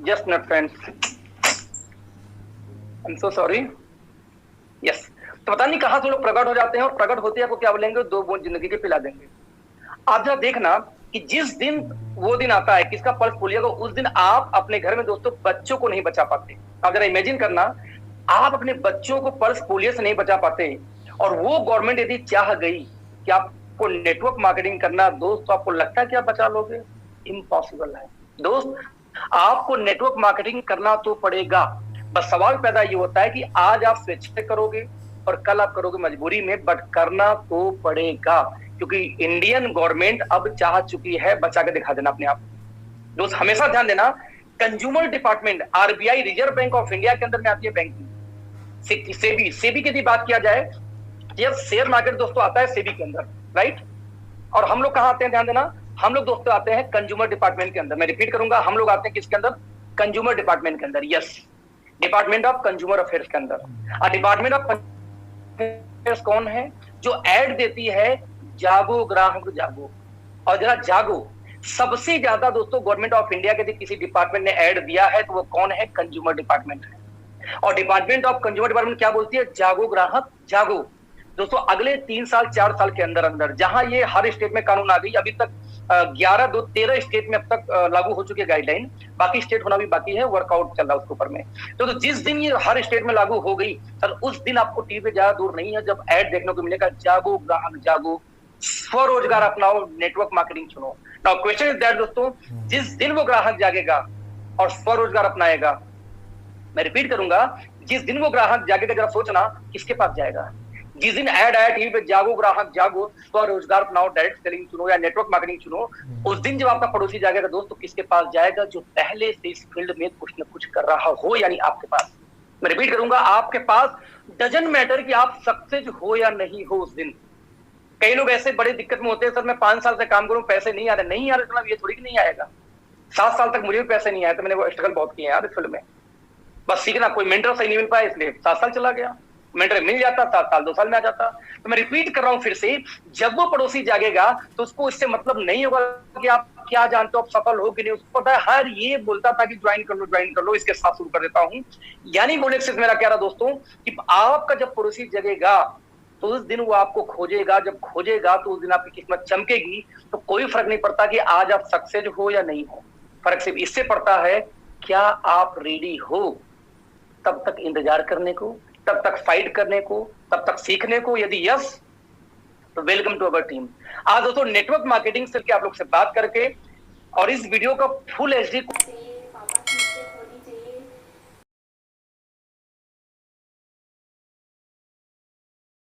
just not friends, I am so sorry, yes. तो पता नहीं कहां से लोग प्रकट हो जाते हैं, और प्रकट होते हैं आपको क्या बोलेंगे, 2 बूंद जिंदगी के पिला देंगे। आप जरा देखना कि जिस दिन वो दिन आता है किसका, पल्स पोलियो का, उस दिन आप अपने घर में दोस्तों बच्चों को नहीं बचा पाते। आप जरा इमेजिन करना, आप अपने बच्चों को पल्स पोलियो से नहीं बचा पाते, और वो गवर्नमेंट यदि चाह गई कि आपको नेटवर्क मार्केटिंग करना दोस्त, तो आपको लगता है कि आप बचा लोगे? इम्पॉसिबल है दोस्त। आपको नेटवर्क मार्केटिंग करना तो पड़ेगा, बस सवाल पैदा ये होता है कि आज आप स्वेच्छा करोगे और कल आप करोगे मजबूरी में, बट करना तो पड़ेगा, क्योंकि इंडियन गवर्नमेंट अब चाह चुकी है बचा के दिखा देना अपने आप। दोस्त हमेशा ध्यान देना, consumer department, RBI, reserve bank of India के अंदर में आती है बैंकिंग, सेबी की यदि बात किया जाए, जब शेयर मार्केट दोस्तों आता है सेबी के अंदर, राइट। और हम लोग कहां आते हैं, ध्यान देना, हम लोग दोस्तों आते हैं कंज्यूमर डिपार्टमेंट के अंदर। मैं रिपीट करूंगा, हम लोग आते हैं किसके अंदर, कंज्यूमर डिपार्टमेंट के अंदर, yes, department of consumer affairs के अंदर। डिपार्टमेंट ऑफ अफेयर्स कौन है, जो एड देती है, जागो ग्राहक जागो। और जरा जागो, सबसे ज्यादा दोस्तों गवर्नमेंट ऑफ इंडिया के किसी डिपार्टमेंट ने ऐड दिया है तो वो कौन है, कंज्यूमर डिपार्टमेंट है। और डिपार्टमेंट ऑफ कंज्यूमर डिपार्टमेंट क्या बोलती है, जागो ग्राहक जागो। दोस्तों अगले 3 साल 4 साल के अंदर अंदर, जहां ये हर स्टेट में कानून आ गई, अभी तक 13 स्टेट में अब तक लागू हो चुकी है गाइडलाइन, बाकी स्टेट होना भी बाकी है, वर्कआउट चल रहा है उसके ऊपर में। तो जिस दिन ये हर स्टेट में लागू हो गई सर, उस दिन आपको टीवी पे ज्यादा दूर नहीं है जब ऐड देखने को मिलेगा, जागो ग्राहक जागो, स्वरोजगार अपनाओ, नेटवर्क मार्केटिंग चुनो। नाउ क्वेश्चन इज दैट दोस्तों, जिस दिन वो ग्राहक जागेगा और स्वरोजगार अपनाएगा, मैं रिपीट करूंगा, जिस दिन वो ग्राहक जागेगा, जरा सोचना किसके पास जाएगा। जिस दिन ऐड आया टीवी पे, जागो ग्राहक जागो, स्वरोजगार अपनाओ, डायरेक्ट सेलिंग चुनो या नेटवर्क मार्केटिंग चुनो, उस दिन जब आपका पड़ोसी जागेगा दोस्तों, किसके पास जाएगा, जो पहले से इस फील्ड में कुछ न कुछ कर रहा हो, यानी आपके पास। मैं रिपीट करूंगा, आपके पास, डजंट मैटर कि आप सक्सेस हो या नहीं हो उस दिन। कई लोग ऐसे बड़े दिक्कत में होते हैं, सर मैं 5 साल से काम करूं, पैसे नहीं आ रहे, नहीं आ रहे, मतलब ये थोड़ी कि नहीं आएगा। 7 साल तक मुझे भी पैसे नहीं आए, तो मैंने वो स्ट्रगल बहुत किया यार इस फील्ड में, बस सीखना, कोई मेंटर सही नहीं मिल पाया, इसलिए 7 साल चला गया। मेंटर मिल जाता 7 साल 2 साल में आ जाता। तो मैं रिपीट कर रहा हूं फिर से, जब वो पड़ोसी जागेगा तो उसको इससे मतलब नहीं होगा कि आप क्या जानते हो, आप सफल हो कि नहीं, उसको पता है हर ये बोलता था कि ज्वाइन कर लो, इसके साथ शुरू कर देता हूं। यानी बोले से मेरा क्या रहा दोस्तों, कि आपका जब पड़ोसी जगेगा तो उस दिन वो आपको खोजेगा, जब खोजेगा तो उस दिन आपकी किस्मत चमकेगी। तो कोई फर्क नहीं पड़ता कि आज आप सक्सेस हो या नहीं हो, फर्क सिर्फ इससे पड़ता है क्या आप रेडी हो तब तक इंतजार करने को, तब तक फाइट करने को, तब तक सीखने को। यदि यस तो वेलकम टू अवर टीम। आज दोस्तों नेटवर्क मार्केटिंग से आप लोग से बात करके और इस वीडियो का फुल HD